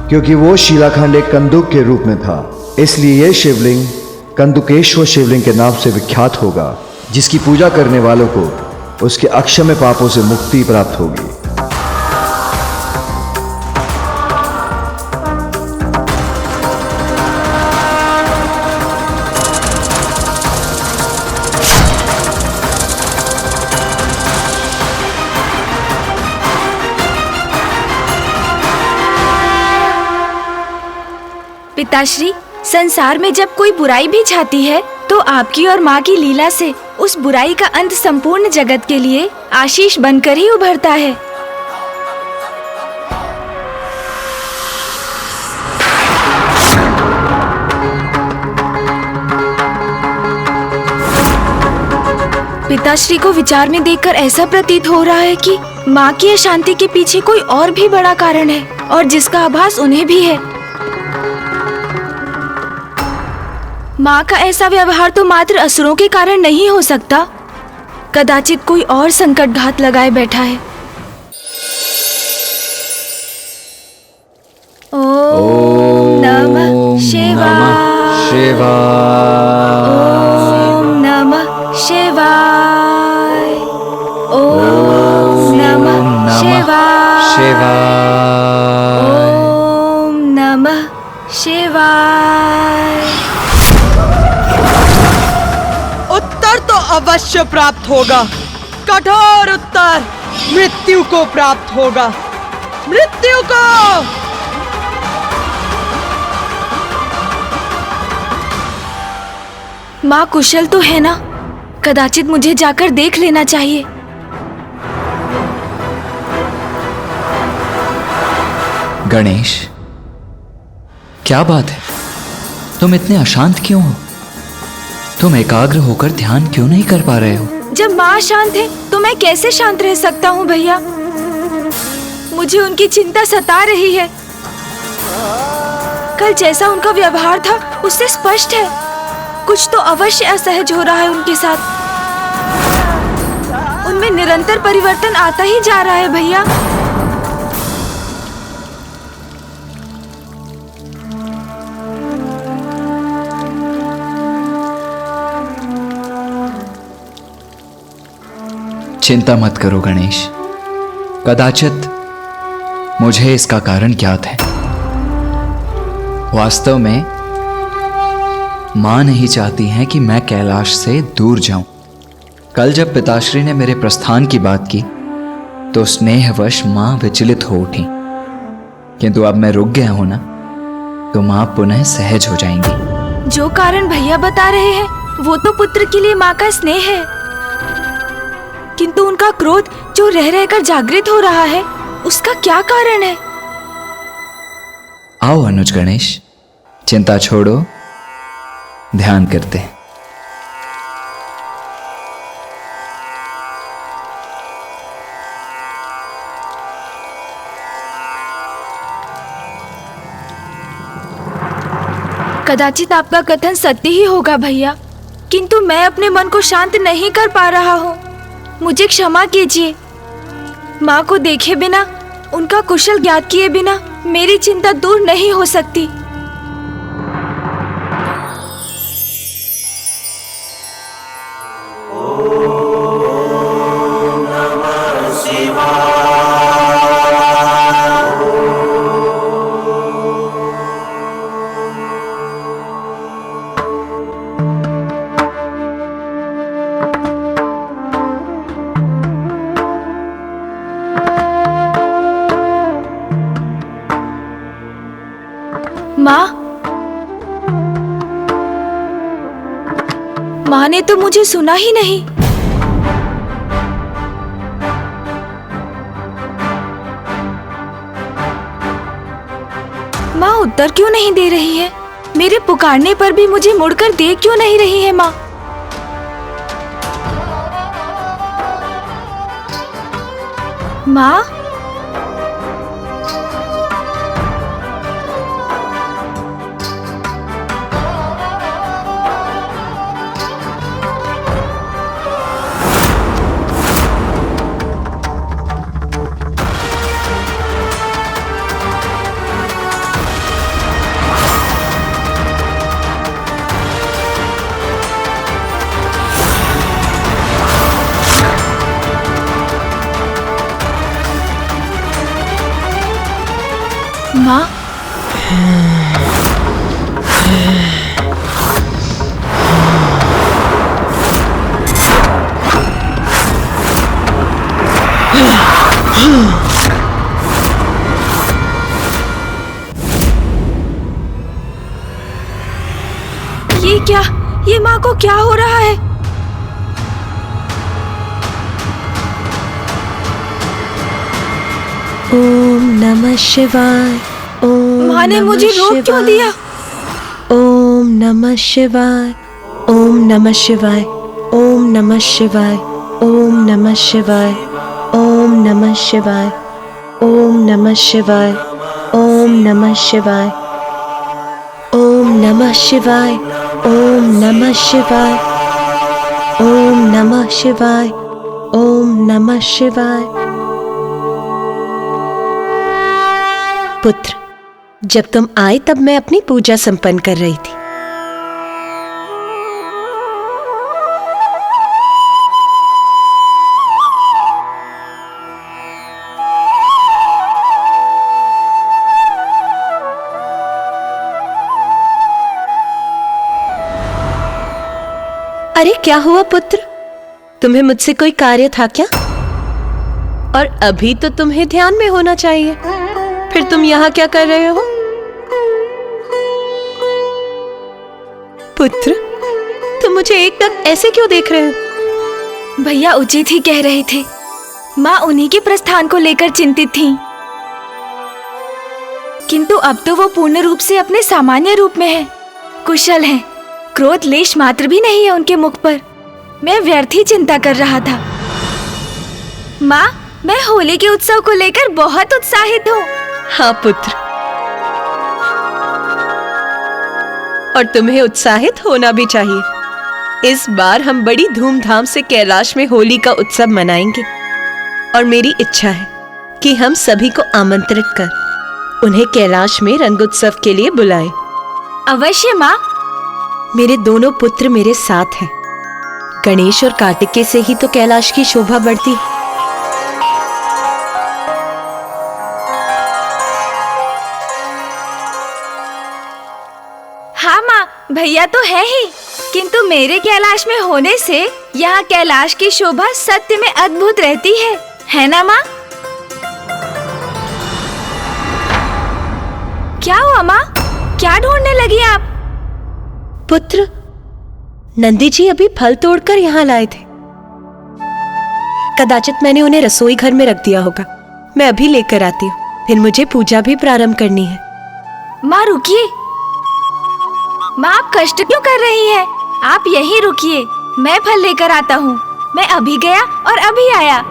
क्योंकि वो शिलाखंड एक कंदुक के रूप में था, इसलिए यह शिवलिंग कंदुकेश्वर शिवलिंग के नाम से विख्यात होगा, जिसकी पूजा करने वालों को उसके अक्षम्य पापों से मुक्ति प्राप्त होगी। पिताश्री, संसार में जब कोई बुराई भी छाती है तो आपकी और माँ की लीला से उस बुराई का अंत संपूर्ण जगत के लिए आशीष बनकर ही उभरता है। पिताश्री को विचार में देखकर ऐसा प्रतीत हो रहा है कि माँ की अशांति के पीछे कोई और भी बड़ा कारण है, और जिसका आभास उन्हें भी है। माँ का ऐसा व्यवहार तो मात्र असुरों के कारण नहीं हो सकता। कदाचित कोई और संकट घात लगाए बैठा है। ओम नमः शिवाय। शिवाय। ओम नमः शिवाय। शिवाय। ओम नमः शिवाय। उत्तर तो अवश्य प्राप्त होगा, कठोर उत्तर मृत्यु को प्राप्त होगा, मृत्यु को। माँ कुशल तो है ना? कदाचित मुझे जाकर देख लेना चाहिए। गणेश, क्या बात है? तुम इतने अशांत क्यों हो? तुम एकाग्र होकर ध्यान क्यों नहीं कर पा रहे हो? जब माँ शांत है तो मैं कैसे शांत रह सकता हूँ भैया? मुझे उनकी चिंता सता रही है। कल जैसा उनका व्यवहार था उससे स्पष्ट है कुछ तो अवश्य असहज हो रहा है उनके साथ। उनमें निरंतर परिवर्तन आता ही जा रहा है भैया। चिंता मत करो गणेश, कदाचित मुझे इसका कारण ज्ञात है। वास्तव में मां नहीं चाहती हैं कि मैं कैलाश से दूर जाऊं। कल जब पिताश्री ने मेरे प्रस्थान की बात की तो स्नेहवश मां विचलित हो उठी, किंतु अब मैं रुक गया हूं ना, तो मां पुनः सहज हो जाएंगी। जो कारण भैया बता रहे हैं वो तो पुत्र के लिए माँ का स्नेह है, किंतु उनका क्रोध जो रह रहकर जागृत हो रहा है उसका क्या कारण है? आओ अनुज गणेश, चिंता छोड़ो, ध्यान करते हैं। कदाचित आपका कथन सत्य ही होगा भैया, किंतु मैं अपने मन को शांत नहीं कर पा रहा हूँ। मुझे क्षमा कीजिए। माँ को देखे बिना, उनका कुशल ज्ञात किए बिना मेरी चिंता दूर नहीं हो सकती। माँ ने तो मुझे सुना ही नहीं। माँ उत्तर क्यों नहीं दे रही है? मेरे पुकारने पर भी मुझे मुड़कर देख क्यों नहीं रही है माँ? माँ, माँ, ये क्या? ये माँ को क्या हो रहा है? ओम नमः शिवाय। माँ ने मुझे रोक क्यों दिया? ओम नमः शिवाय। ओम नमः शिवाय। ओम नमः शिवाय। ओम नमः शिवाय। ओम नमः शिवाय। ओम नमः शिवाय। ओम नमः शिवाय। ओम नमः शिवाय। ओम नमः शिवाय। ओम नमः शिवाय। ओम नमः शिवाय। पुत्र, जब तुम आए तब मैं अपनी पूजा संपन्न कर रही थी। क्या हुआ पुत्र? तुम्हें मुझसे कोई कार्य था क्या? और अभी तो तुम्हें ध्यान में होना चाहिए, फिर तुम यहाँ क्या कर रहे हो? पुत्र, तुम मुझे एकटक ऐसे क्यों देख रहे हो? भैया उचित ही कह रहे थे। माँ उन्हीं के प्रस्थान को लेकर चिंतित थीं। किंतु अब तो वो पूर्ण रूप से अपने सामान्य रूप में है, कुशल हैं। क्रोध लेश मात्र भी नहीं है उनके मुख पर। मैं व्यर्थ ही चिंता कर रहा था। माँ, मैं होली के उत्सव को लेकर बहुत उत्साहित हूँ। हाँ पुत्र, और तुम्हें उत्साहित होना भी चाहिए। इस बार हम बड़ी धूमधाम से कैलाश में होली का उत्सव मनाएंगे और मेरी इच्छा है कि हम सभी को आमंत्रित कर उन्हें कैलाश में रंगोत्सव के लिए बुलाएं। अवश्य माँ। मेरे दोनों पुत्र मेरे साथ हैं। गणेश और कार्तिकेय से ही तो कैलाश की शोभा बढ़ती। हाँ माँ, भैया तो है ही, किंतु मेरे कैलाश में होने से यहाँ कैलाश की शोभा सत्य में अद्भुत रहती है ना माँ? क्या हुआ माँ? क्या ढूंढने लगी आप? पुत्र, नंदी जी अभी फल तोड़कर यहाँ लाए थे। कदाचित मैंने उन्हें रसोई घर में रख दिया होगा। मैं अभी लेकर आती हूँ, फिर मुझे पूजा भी प्रारंभ करनी है। माँ रुकिए। माँ, आप कष्ट क्यों कर रही हैं? आप यहीं रुकिए, मैं फल लेकर आता हूँ। मैं अभी गया और अभी आया।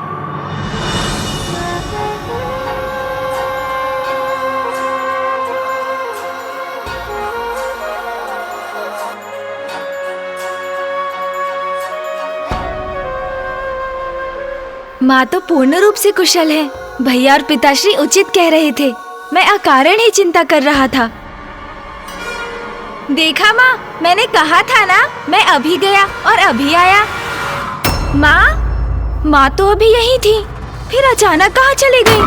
माँ तो पूर्ण रूप से कुशल है। भैया और पिताश्री उचित कह रहे थे। मैं अकारण ही चिंता कर रहा था। देखा माँ, मैंने कहा था ना, मैं अभी गया और अभी आया। माँ तो अभी यही थी, फिर अचानक कहाँ चली गई?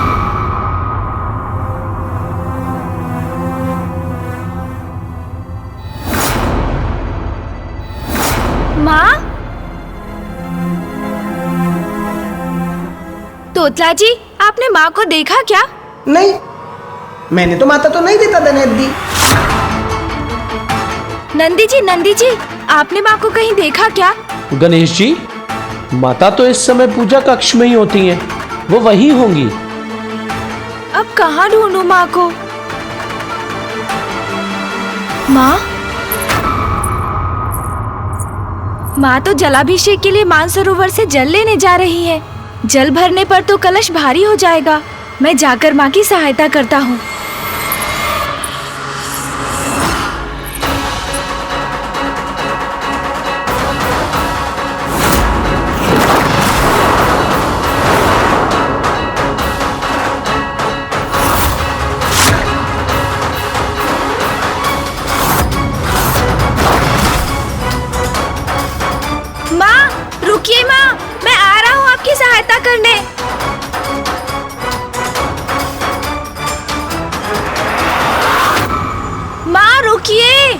माँ? तोतला जी, आपने माँ को देखा क्या? नहीं, मैंने तो माता तो नहीं देता धनयद्दी। नंदी जी, आपने माँ को कहीं देखा क्या? गणेश जी, माता तो इस समय पूजा कक्ष में ही होती हैं। वो वही होंगी। अब कहाँ ढूंढूं माँ को? माँ तो जलाभिषेक के लिए मानसरोवर से जल लेने जा रही है। जल भरने पर तो कलश भारी हो जाएगा। मैं जाकर माँ की सहायता करता हूँ। रुकिए माँ, मैं आ रहा हूँ आपकी सहायता करने। माँ रुकिए।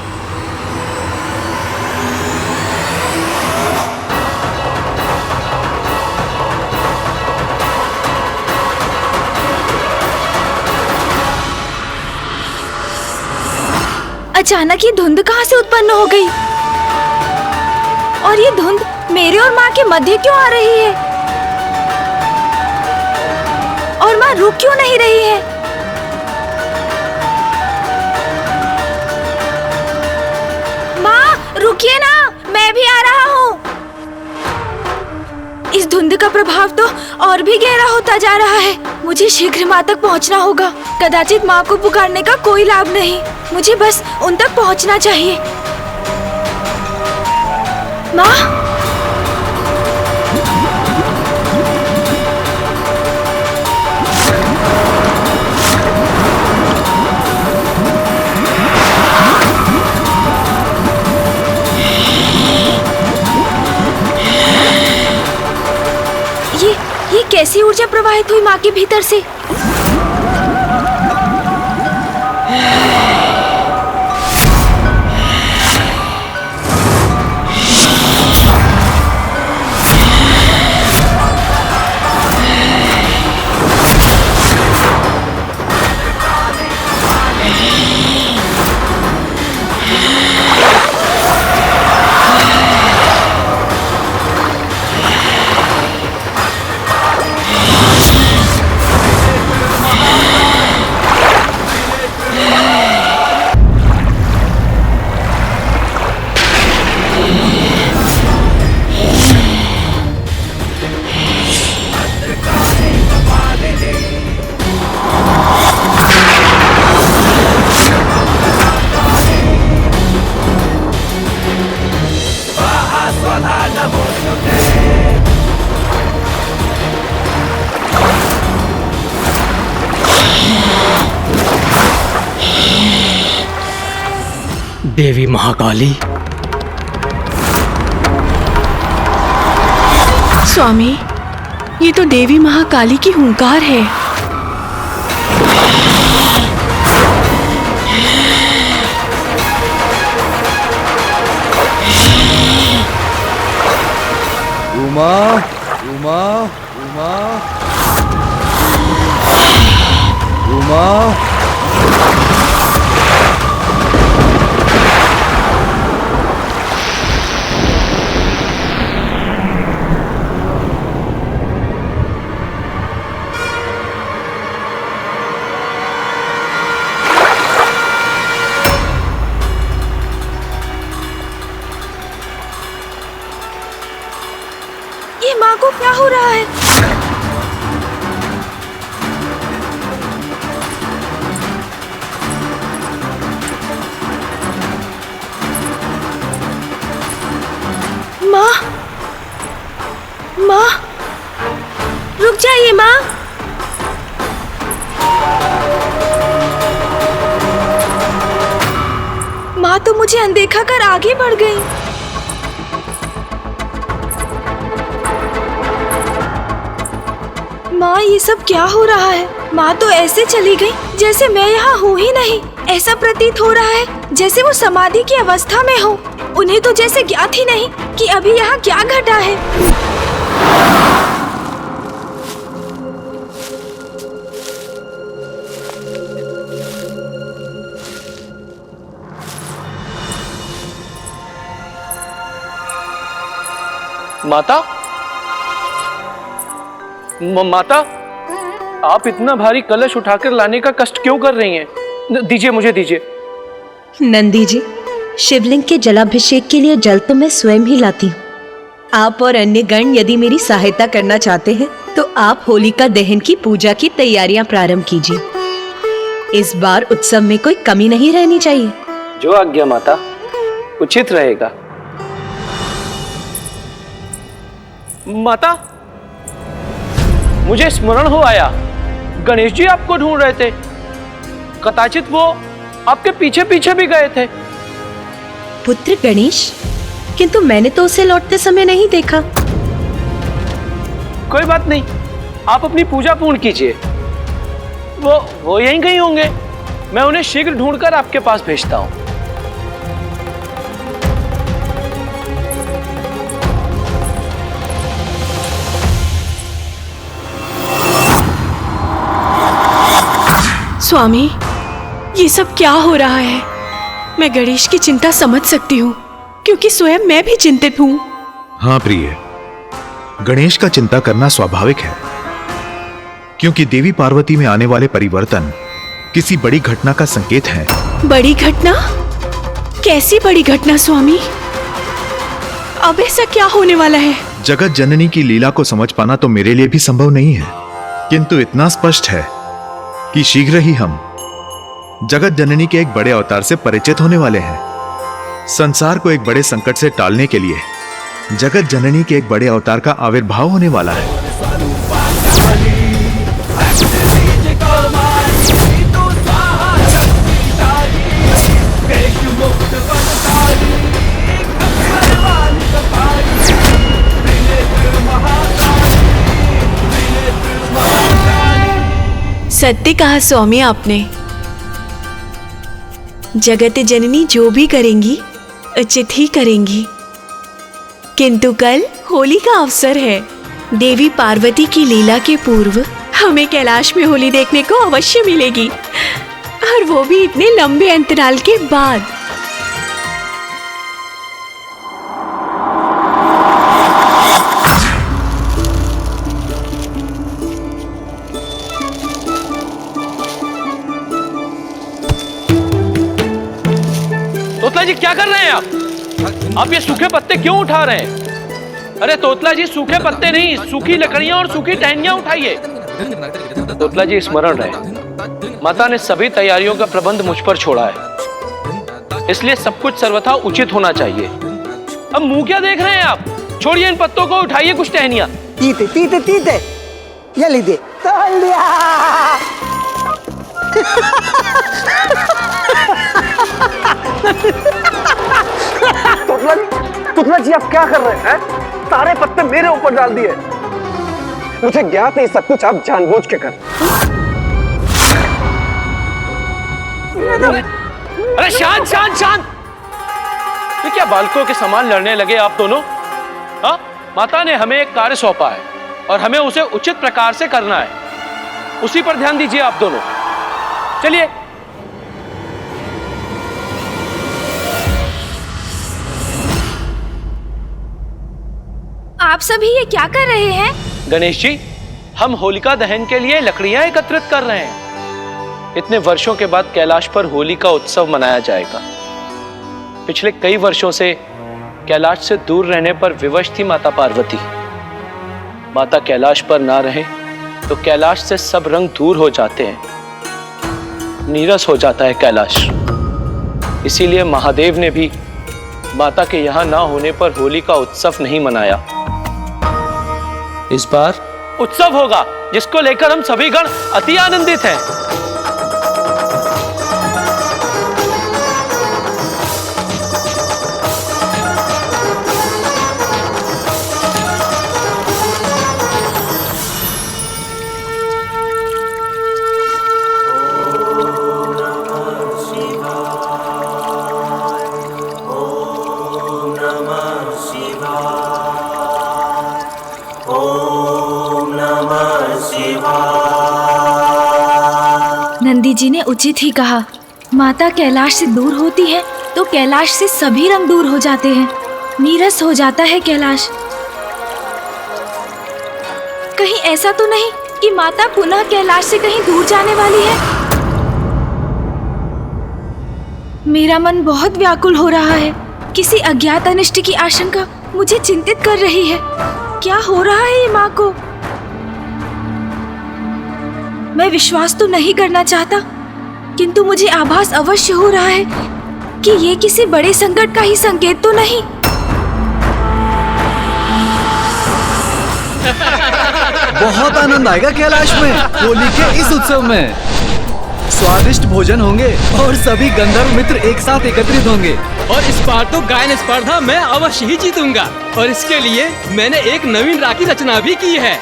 अचानक ये धुंध कहाँ से उत्पन्न हो गई? और ये धुंध मेरे और माँ के मध्य क्यों आ रही है? और माँ रुक क्यों नहीं रही है? माँ रुकिए ना, मैं भी आ रहा हूँ। इस धुंध का प्रभाव तो और भी गहरा होता जा रहा है। मुझे शीघ्र माँ तक पहुँचना होगा। कदाचित माँ को पुकारने का कोई लाभ नहीं। मुझे बस उन तक पहुँचना चाहिए। माँ, ये कैसी ऊर्जा प्रवाहित हुई माँ के भीतर से? देवी महाकाली, स्वामी, ये तो देवी महाकाली की हुंकार है। उमा उमा उमा उमा। ये माँ को क्या हो रहा है? माँ, माँ, रुक जाइए माँ। माँ तो मुझे अनदेखा कर आगे बढ़ गई। माँ, ये सब क्या हो रहा है? माँ तो ऐसे चली गई जैसे मैं यहाँ हूँ ही नहीं। ऐसा प्रतीत हो रहा है जैसे वो समाधि की अवस्था में हो। उन्हें तो जैसे ज्ञात ही नहीं कि अभी यहाँ क्या घटा है। माता, माता, आप इतना भारी कलश उठाकर लाने का कष्ट क्यों कर रही हैं? दीजिए, मुझे दीजिए। नंदी जी, शिवलिंग के जलाभिषेक के लिए जल तो मैं स्वयं ही लाती हूँ। आप और अन्य गण यदि मेरी सहायता करना चाहते हैं तो आप होलिका दहन की पूजा की तैयारियां प्रारंभ कीजिए। इस बार उत्सव में कोई कमी नहीं रहनी चाहिए। जो आज्ञा माता, उचित रहेगा। माता, मुझे स्मरण हो आया, गणेश जी आपको ढूंढ रहे थे। कदाचित वो आपके पीछे पीछे भी गए थे। पुत्र गणेश? किंतु मैंने तो उसे लौटते समय नहीं देखा। कोई बात नहीं, आप अपनी पूजा पूर्ण कीजिए। वो यहीं कहीं होंगे। मैं उन्हें शीघ्र ढूंढकर आपके पास भेजता हूं। स्वामी, ये सब क्या हो रहा है? मैं गणेश की चिंता समझ सकती हूँ, क्योंकि स्वयं मैं भी चिंतित हूँ। हाँ प्रिय, गणेश का चिंता करना स्वाभाविक है, क्योंकि देवी पार्वती में आने वाले परिवर्तन किसी बड़ी घटना का संकेत है। बड़ी घटना? कैसी बड़ी घटना स्वामी? अब ऐसा क्या होने वाला है? जगत जननी की लीला को समझ पाना तो मेरे लिए भी संभव नहीं है, किंतु इतना स्पष्ट है कि शीघ्र ही हम जगत जननी के एक बड़े अवतार से परिचित होने वाले हैं। संसार को एक बड़े संकट से टालने के लिए जगत जननी के एक बड़े अवतार का आविर्भाव होने वाला है। सत्य कहा स्वामी आपने। जगत जननी जो भी करेंगी उचित ही करेंगी, किंतु कल होली का अवसर है। देवी पार्वती की लीला के पूर्व हमें कैलाश में होली देखने को अवश्य मिलेगी, और वो भी इतने लंबे अंतराल के बाद। तोतला जी, क्या कर रहे हैं आप? आप ये सूखे पत्ते क्यों उठा रहे हैं? अरे तोतला जी, सूखे पत्ते नहीं, सूखी लकड़ियां और सूखी टहनियां उठाइए। तोतला जी स्मरण रहे, माता ने सभी तैयारियों का प्रबंध मुझ पर छोड़ा है, इसलिए सब कुछ सर्वथा उचित होना चाहिए। अब मुंह क्या देख रहे हैं आप? छोड़िए इन पत्तों को, उठाइए कुछ टहनियां। तीते तीते तीते, ये लीजिए। तोल दिया। तुतला जी आप क्या कर रहे हैं? सारे पत्ते मेरे ऊपर डाल दिए। मुझे ज्ञात है सब कुछ आप जानबूझ के कर। अरे शांत शांत शांत! ये क्या बालकों के समान लड़ने लगे आप दोनों? हाँ, माता ने हमें एक कार्य सौंपा है और हमें उसे उचित प्रकार से करना है, उसी पर ध्यान दीजिए आप दोनों। चलिए। आप सभी ये क्या कर रहे हैं? गणेश जी, हम होलिका दहन के लिए लकड़ियां एकत्रित कर रहे हैं। इतने वर्षों के बाद कैलाश पर होली का उत्सव मनाया जाएगा। पिछले कई वर्षों से कैलाश से दूर रहने पर विवश थी माता पार्वती। माता कैलाश पर ना रहे तो कैलाश से सब रंग दूर हो जाते हैं, नीरस हो जाता है कैलाश। इसीलिए महादेव ने भी माता के यहां ना होने पर होली का उत्सव नहीं मनाया। इस बार उत्सव होगा, जिसको लेकर हम सभी गण अति आनंदित हैं। नंदी जी ने उचित ही कहा, माता कैलाश से दूर होती है तो कैलाश से सभी रंग दूर हो जाते हैं, नीरस हो जाता है कैलाश। कहीं ऐसा तो नहीं कि माता पुनः कैलाश से कहीं दूर जाने वाली है? मेरा मन बहुत व्याकुल हो रहा है। किसी अज्ञात अनिष्ट की आशंका मुझे चिंतित कर रही है। क्या हो रहा है ये माँ को? मैं विश्वास तो नहीं करना चाहता, किंतु मुझे आभास अवश्य हो रहा है कि ये किसी बड़े संकट का ही संकेत तो नहीं। बहुत आनंद आएगा कैलाश में होली के इस उत्सव में। स्वादिष्ट भोजन होंगे और सभी गंधर्व मित्र एक साथ एकत्रित होंगे। और इस बार तो गायन स्पर्धा मैं अवश्य ही जीतूंगा, और इसके लिए मैंने एक नवीन राग की रचना भी की है।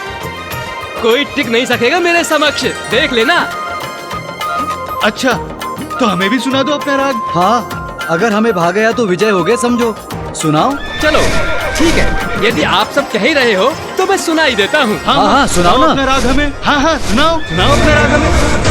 कोई टिक नहीं सकेगा मेरे समक्ष, देख लेना। अच्छा, तो हमें भी सुना दो अपना राग। हाँ, अगर हमें भाग गया तो विजय हो गए समझो। सुनाओ। चलो ठीक है, यदि आप सब कह ही रहे हो तो मैं सुना ही देता हूँ। हाँ, सुनाओ ना अपना राग हमें। हाँ, सुनाओ अपना राग हमें।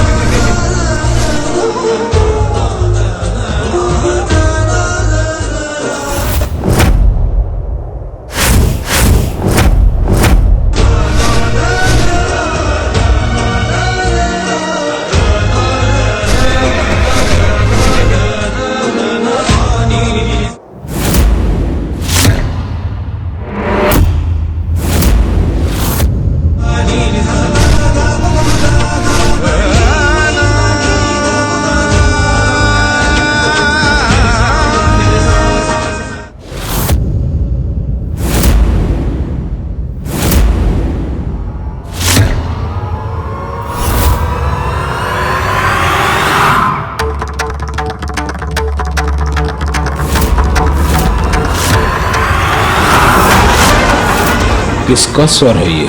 किसका स्वर है ये?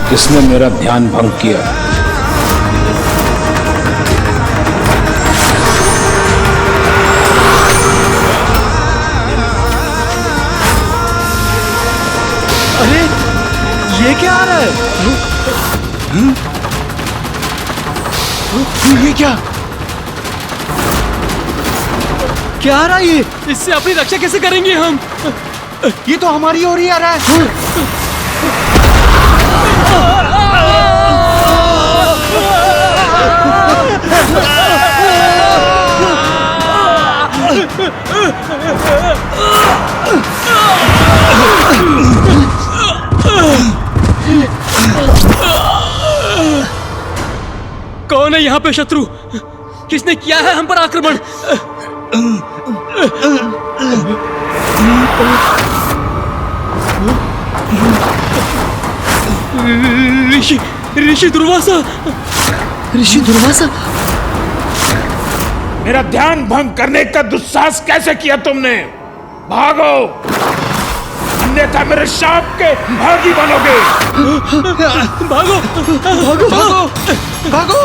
किसने मेरा ध्यान भंग किया? अरे ये क्या आ रहा है? ये क्या क्या आ रहा है ये? इससे अपनी रक्षा कैसे करेंगे हम? ये तो हमारी ओर ही आ रहा है। कौन है यहाँ पे शत्रु? किसने किया है हम पर आक्रमण? ऋषि दुर्वासा। ऋषि दुर्वासा, मेरा ध्यान भंग करने का दुस्साहस कैसे किया तुमने? भागो, अन्यथा मेरे शाप के भागी बनोगे। भागो भागो भागो भागो।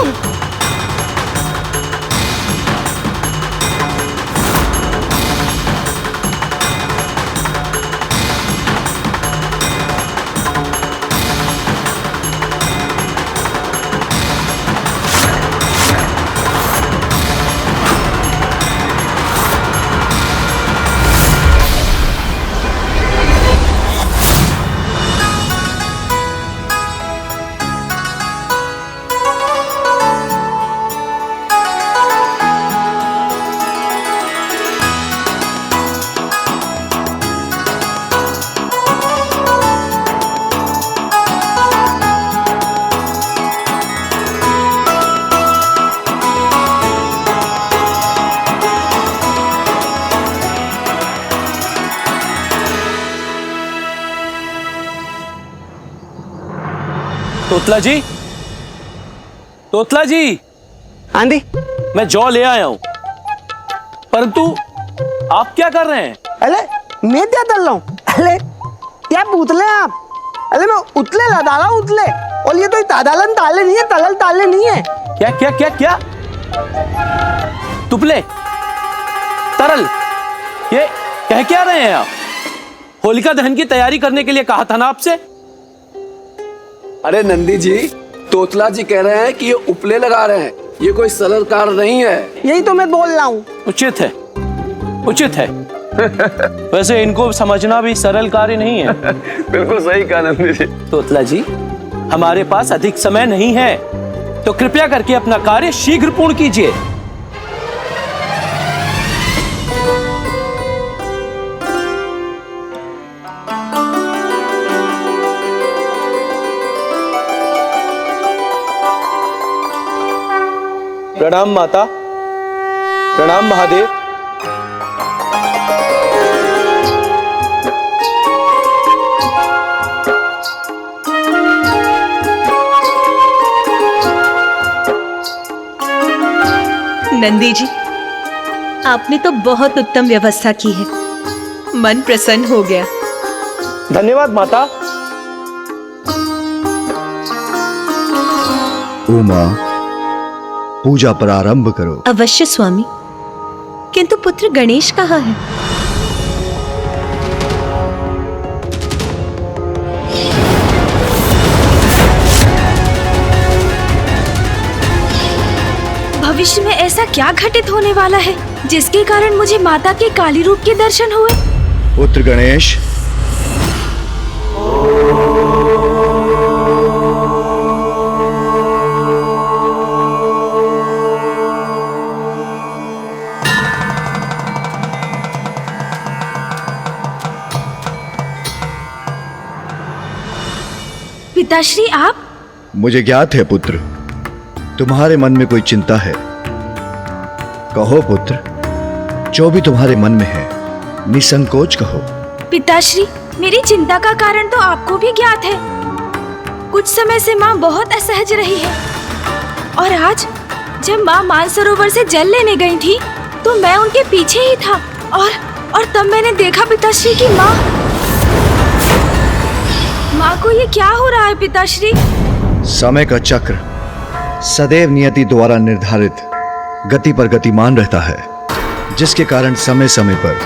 तोतला जी, तोतला जी। आंधी, मैं जौ ले आया हूं, परंतु आप क्या कर रहे हैं? अरे मैं क्या कर रहा हूँ? अरे क्या पूतले आप? अरे मैं उतले ला डाला उतले, और ये तो तादालन ताले नहीं है, तलल ताले नहीं है। क्या क्या क्या क्या? तुपले, तरल, ये कह क्या रहे हैं आप? होलिका दहन की तैयारी करने के लिए कहा था ना आपसे? अरे नंदी जी, तोतला जी कह रहे हैं कि ये उपले लगा रहे हैं, ये कोई सरल कार्य नहीं है। यही तो मैं बोल रहा हूँ। उचित है, उचित है। वैसे इनको समझना भी सरल कार्य नहीं है। बिल्कुल सही कहा नंदी जी। तोतला जी, हमारे पास अधिक समय नहीं है, तो कृपया करके अपना कार्य शीघ्र पूर्ण कीजिए। प्रणाम माता, प्रणाम महादेव। नंदी जी, आपने तो बहुत उत्तम व्यवस्था की है, मन प्रसन्न हो गया। धन्यवाद माता। उमा, पूजा प्रारंभ करो। अवश्य स्वामी, किंतु पुत्र गणेश कहाँ है? भविष्य में ऐसा क्या घटित होने वाला है जिसके कारण मुझे माता के काली रूप के दर्शन हुए? पुत्र गणेश, पिताश्री आप? मुझे ज्ञात है पुत्र, तुम्हारे मन में कोई चिंता है। कहो पुत्र, जो भी तुम्हारे मन में है निसंकोच कहो। पिताश्री, मेरी चिंता का कारण तो आपको भी ज्ञात है। कुछ समय से माँ बहुत असहज रही है, और आज जब माँ मानसरोवर से जल लेने गई थी तो मैं उनके पीछे ही था, और तब मैंने देखा पिताश्री की माँ को ये क्या हो रहा है पिताश्री? समय का चक्र सदैव नियति द्वारा निर्धारित गति पर गतिमान रहता है, जिसके कारण समय समय पर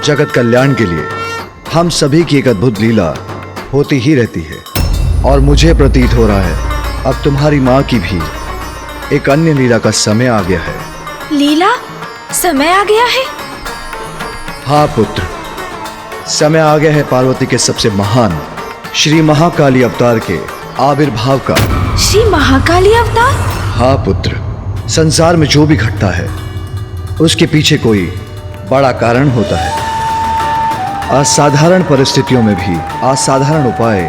जगत कल्याण के लिए हम सभी की एक अद्भुत लीला होती ही रहती है। और मुझे प्रतीत हो रहा है अब तुम्हारी माँ की भी एक अन्य लीला का समय आ गया है। लीला? समय आ गया है? हाँ पुत्र, समय आ गया है पार्वती के सबसे महान श्री महाकाली अवतार के आविर्भाव का। श्री महाकाली अवतार? हाँ पुत्र, संसार में जो भी घटता है उसके पीछे कोई बड़ा कारण होता है। असाधारण परिस्थितियों में भी असाधारण उपाय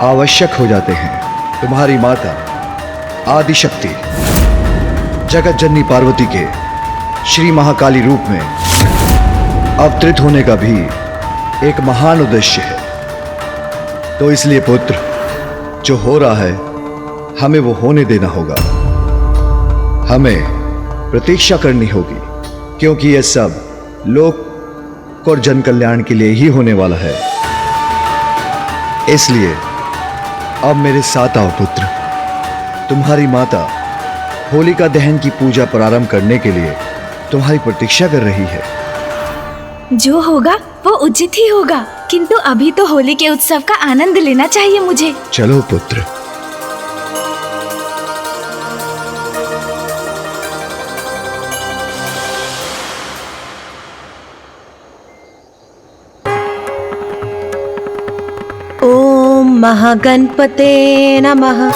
आवश्यक हो जाते हैं। तुम्हारी माता आदिशक्ति जगत जननी पार्वती के श्री महाकाली रूप में अवतरित होने का भी एक महान उद्देश्य है। तो इसलिए पुत्र, जो हो रहा है हमें वो होने देना होगा। हमें प्रतीक्षा करनी होगी, क्योंकि यह सब लोक और जन कल्याण के लिए ही होने वाला है। इसलिए अब मेरे साथ आओ पुत्र। तुम्हारी माता होलिका दहन की पूजा प्रारंभ करने के लिए तुम्हारी प्रतीक्षा कर रही है। जो होगा वो उचित ही होगा, किंतु अभी तो होली के उत्सव का आनंद लेना चाहिए मुझे। चलो पुत्र। ओम महागणपते नमः।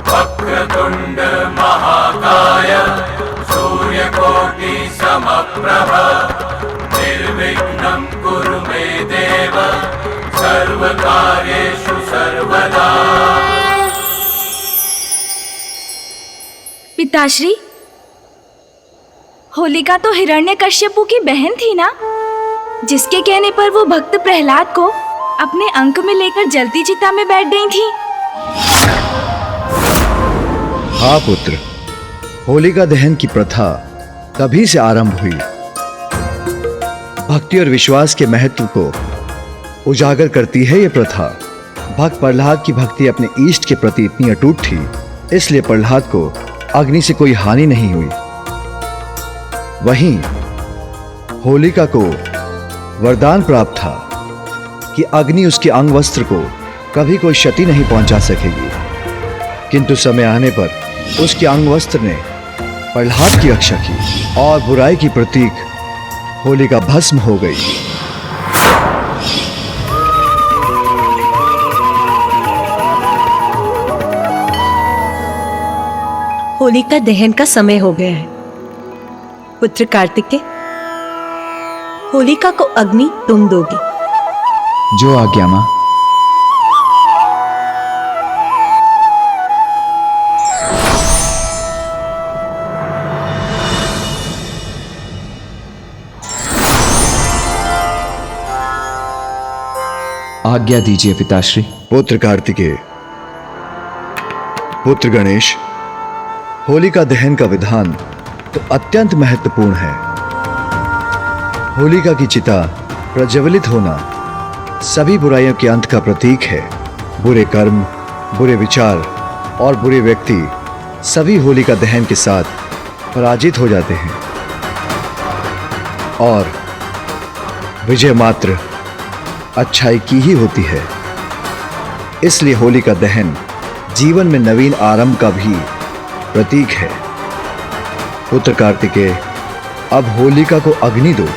वक्रतुंड महाकाय सूर्यकोटि समप्रभ निर्विघ्नं कुरु मे देव सर्वकार्येषु सर्वदा। पिताश्री, होलिका तो हिरण्यकश्यपु की बहन थी ना, जिसके कहने पर वो भक्त प्रहलाद को अपने अंक में लेकर जलती चिता में बैठ गई थी। हाँ पुत्र, होलिका दहन की प्रथा तभी से आरंभ हुई। भक्ति और विश्वास के महत्व को उजागर करती है ये प्रथा। भक्त प्रहलाद की भक्ति अपने इष्ट के प्रति इतनी अटूट थी, इसलिए प्रहलाद को अग्नि से कोई हानि नहीं हुई। वहीं होलिका को वरदान प्राप्त था कि अग्नि उसके अंग वस्त्र को कभी कोई क्षति नहीं पहुंचा सकेगी, किंतु समय आने पर उसके अंग वस्त्र ने प्रहलाद की रक्षा की और बुराई की प्रतीक होलिका भस्म हो गई। होलिका दहन का समय हो गया है। पुत्र कार्तिकेय, होलिका को अग्नि तुम दोगे। जो आज्ञा मां। आज्ञा दीजिए पिताश्री। पुत्र कार्तिकेय, पुत्र गणेश, होलिका दहन का विधान तो अत्यंत महत्वपूर्ण है। होलिका की चिता प्रज्वलित होना सभी बुराइयों के अंत का प्रतीक है। बुरे कर्म, बुरे विचार और बुरे व्यक्ति सभी होलिका दहन के साथ पराजित हो जाते हैं और विजय मात्र अच्छाई की ही होती है। इसलिए होलिका दहन जीवन में नवीन आरंभ का भी प्रतीक है। पुत्र कार्तिकेय, अब होलिका को अग्नि दो।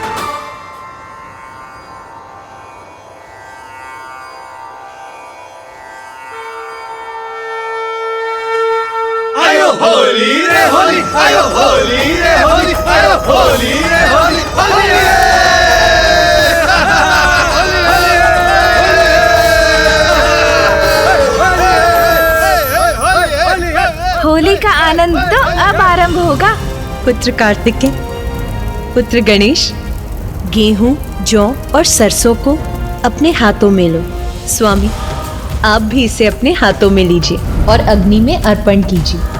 आयो होली रे होली, आयो होली रे होली, आयो होली रे होली, होली रे। होली का आनंद तो अब आरंभ होगा। पुत्र कार्तिकेय, पुत्र गणेश, गेहूं, जौ और सरसों को अपने हाथों में लो। स्वामी, आप भी इसे अपने हाथों में लीजिए और अग्नि में अर्पण कीजिए।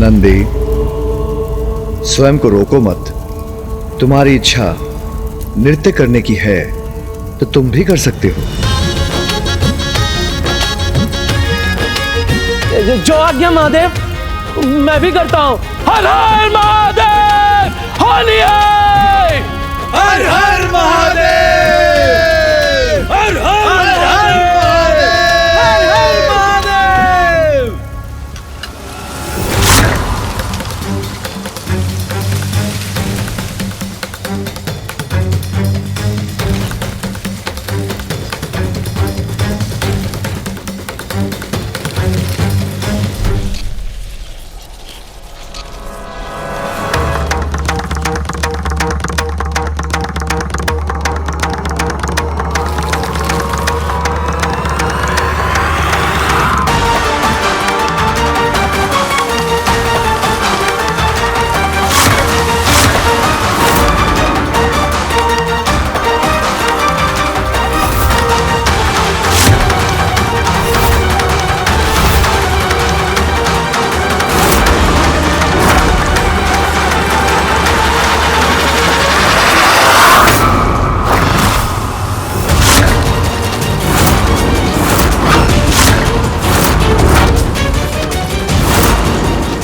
नंदी, स्वयं को रोको मत। तुम्हारी इच्छा नृत्य करने की है तो तुम भी कर सकते हो। जो आज्ञा महादेव, मैं भी करता हूँ। हर हर महादेव, होली है। हर हर महादेव, हर हर महादेव, हर हर महादेव।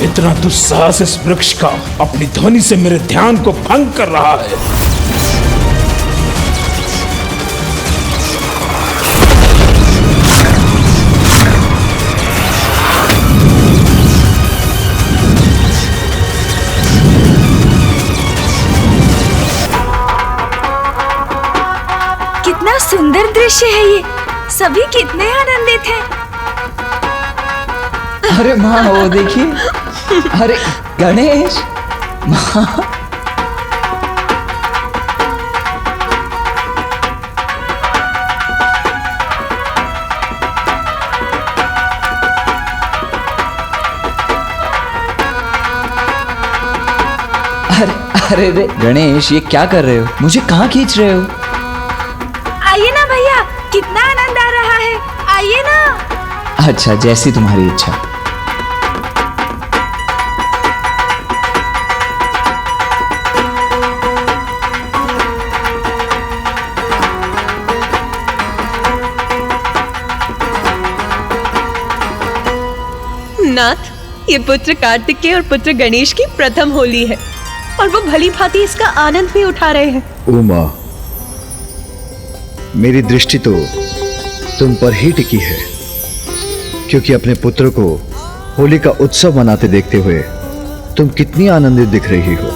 इतना दुस्साहस इस वृक्ष का अपनी ध्वनि से मेरे ध्यान को भंग कर रहा है। कितना सुंदर दृश्य है ये, सभी कितने आनंदित हैं। अरे माँ वो देखिए, अरे गणेश माँ। अरे रे गणेश, ये क्या कर रहे हो? मुझे कहाँ खींच रहे हो? आइए ना भैया, कितना आनंद आ रहा है, आइए ना। अच्छा, जैसी तुम्हारी इच्छा। नाथ, ये पुत्र कार्तिकेय और पुत्र गणेश की प्रथम होली है और वो भली भांति इसका आनंद भी उठा रहे हैं। उमा, मेरी दृष्टि तो तुम पर ही टिकी है, क्योंकि अपने पुत्र को होली का उत्सव मनाते देखते हुए तुम कितनी आनंदित दिख रही हो।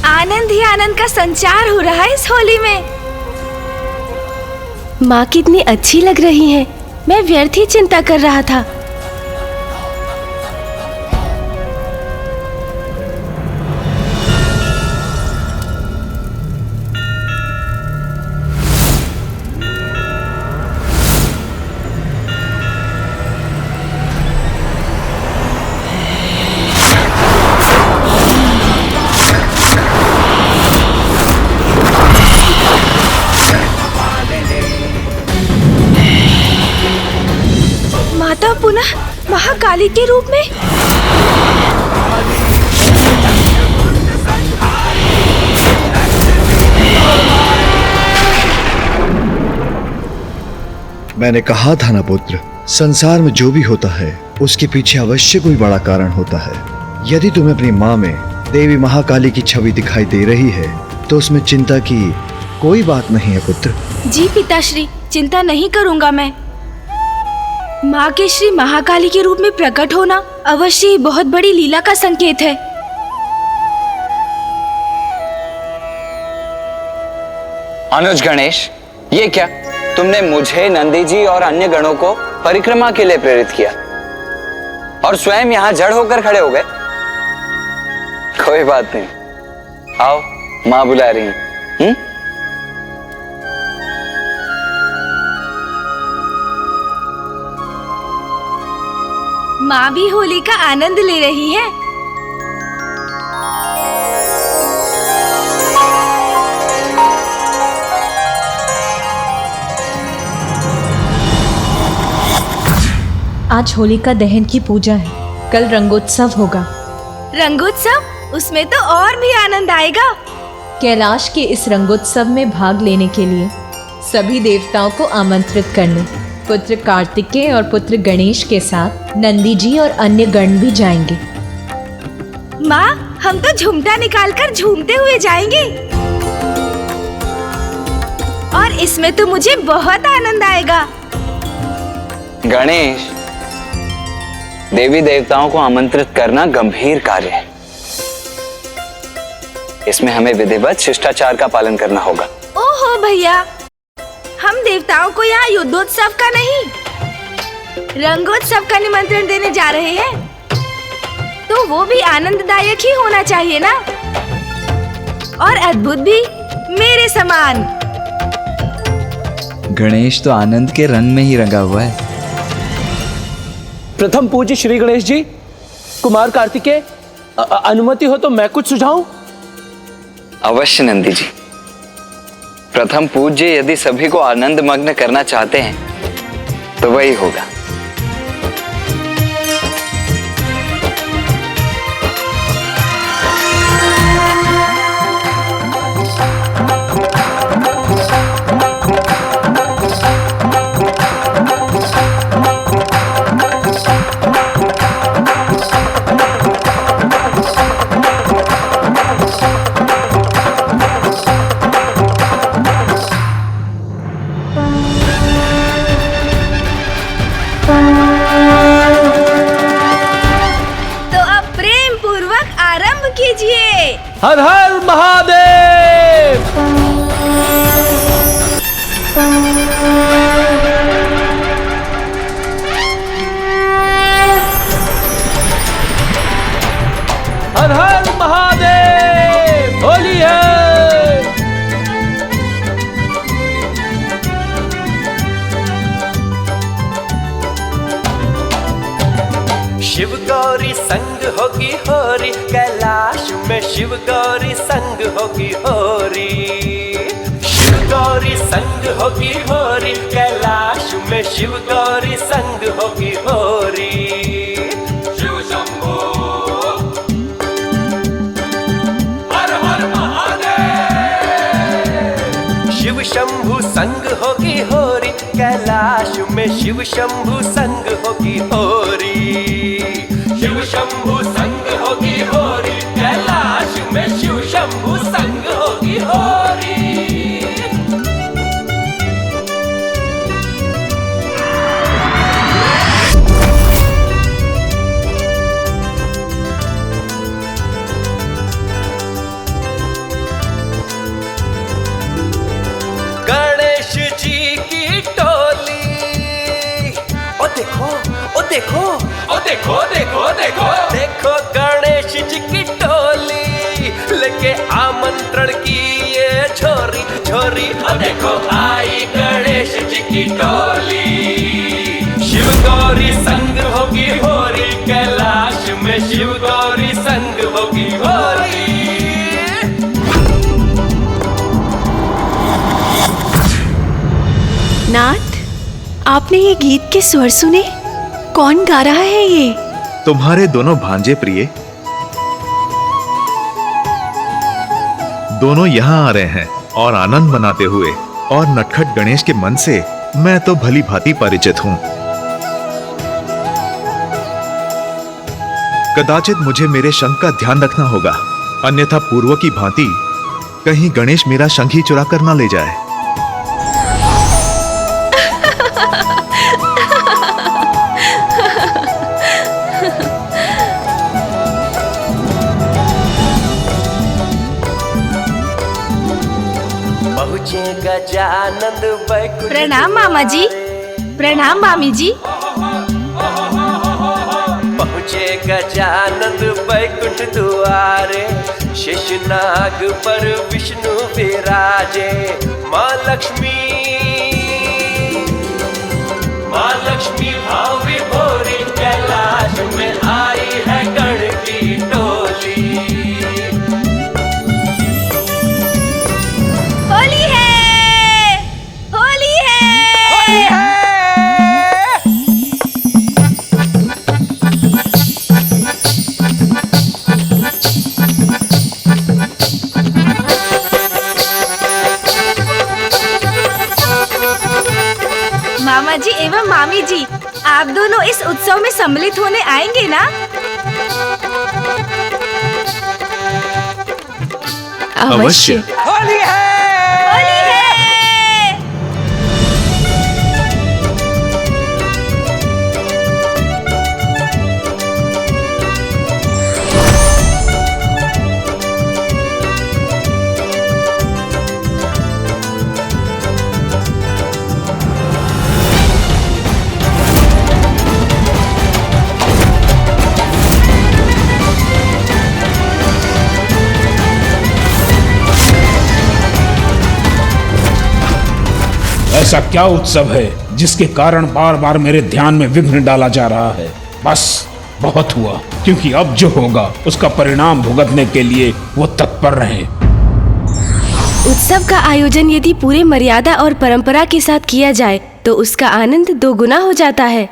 आनंद ही आनंद का संचार हो रहा है इस होली में। माँ कितनी अच्छी लग रही हैं। मैं व्यर्थ ही चिंता कर रहा था। माता पुनः महाकाली के रूप में। मैंने कहा था ना पुत्र, संसार में जो भी होता है उसके पीछे अवश्य कोई बड़ा कारण होता है। यदि तुम्हें अपनी माँ में देवी महाकाली की छवि दिखाई दे रही है तो उसमें चिंता की कोई बात नहीं है पुत्र। जी पिताश्री, चिंता नहीं करूंगा मैं। माँ के श्री महाकाली के रूप में प्रकट होना अवश्य ही बहुत बड़ी लीला का संकेत है। अनुज गणेश, ये क्या? तुमने मुझे, नंदी जी और अन्य गणों को परिक्रमा के लिए प्रेरित किया और स्वयं यहाँ जड़ होकर खड़े हो गए। कोई बात नहीं, आओ, माँ बुला रही हैं। माँ भी होली का आनंद ले रही है। आज होलिका दहन की पूजा है, कल रंगोत्सव होगा। रंगोत्सव? उसमें तो और भी आनंद आएगा। कैलाश के इस रंगोत्सव में भाग लेने के लिए सभी देवताओं को आमंत्रित करने पुत्र कार्तिकेय और पुत्र गणेश के साथ नंदी जी और अन्य गण भी जाएंगे। माँ, हम तो झुमटा निकालकर झूमते हुए जाएंगे और इसमें तो मुझे बहुत आनंद आएगा। गणेश, देवी देवताओं को आमंत्रित करना गंभीर कार्य है। इसमें हमें विधिवत शिष्टाचार का पालन करना होगा। ओहो भैया, हम देवताओं को यहाँ युद्धोत्सव का नहीं, रंगोत्सव का निमंत्रण देने जा रहे हैं, तो वो भी आनंददायक ही होना चाहिए ना, और अद्भुत भी मेरे समान। गणेश तो आनंद के रंग में ही रंगा हुआ है। प्रथम पूज्य श्री गणेश जी, कुमार कार्तिकेय, अनुमति हो तो मैं कुछ सुझाऊं? अवश्य नंदी जी। प्रथम पूज्य यदि सभी को आनंद मग्न करना चाहते हैं तो वही होगा। हर हर महादेव। हर हर महादेव। होली है। शिव गौरी संग होगी होरी, कैलाश में शिव गौरी संग होगी होरी। शिव गौरी संग होगी होरी, कैलाश में शिव गौरी संग होगी होरी। शिव शंभू हर हर महादेव। शिव शंभू संग होगी होरी, कैलाश में शिव शंभू संग होगी होरी। शिव शंभू संग होगी होरी, कैलाश में शिव शंभू संग होगी होरी। गणेश जी की टोली, ओ देखो ओ देखो ओ देखो देखो देखो देखो गणेश जी की टोली लेके आमंत्रण की ये छोरी छोरी। ओ देखो आई गणेश जी की टोली। शिव गौरी संग होगी होरी, कैलाश में शिव गौरी संग होगी होरी। नाथ, आपने ये गीत के स्वर सुने? कौन गा रहा है ये? तुम्हारे दोनों भांजे प्रिय दोनों यहाँ आ रहे हैं और आनंद मनाते हुए, और नटखट गणेश के मन से मैं तो भली भांति परिचित हूँ। कदाचित मुझे मेरे शंख का ध्यान रखना होगा, अन्यथा पूर्व की भांति कहीं गणेश मेरा शंख ही चुरा कर ना ले जाए। गजानंद बैकुंठ। प्रणाम मामा जी। प्रणाम मामी जी। पहुँचे गजानंद बैकुंठ द्वारे, शेषनाग पर विष्णु विराजे। माँ लक्ष्मी भाव विभोरी, कैलाश में आई है गण की टोली। होली है, होली है, होली है। मामा जी एवं मामी जी, आप दोनों इस उत्सव में सम्मिलित होने आएंगे ना? अवश्य। होली है। होली है। ऐसा क्या उत्सव है जिसके कारण बार बार मेरे ध्यान में विघ्न डाला जा रहा है? बस बहुत हुआ, क्योंकि अब जो होगा उसका परिणाम भुगतने के लिए वो तत्पर रहे। उत्सव का आयोजन यदि पूरे मर्यादा और परंपरा के साथ किया जाए तो उसका आनंद दोगुना हो जाता है।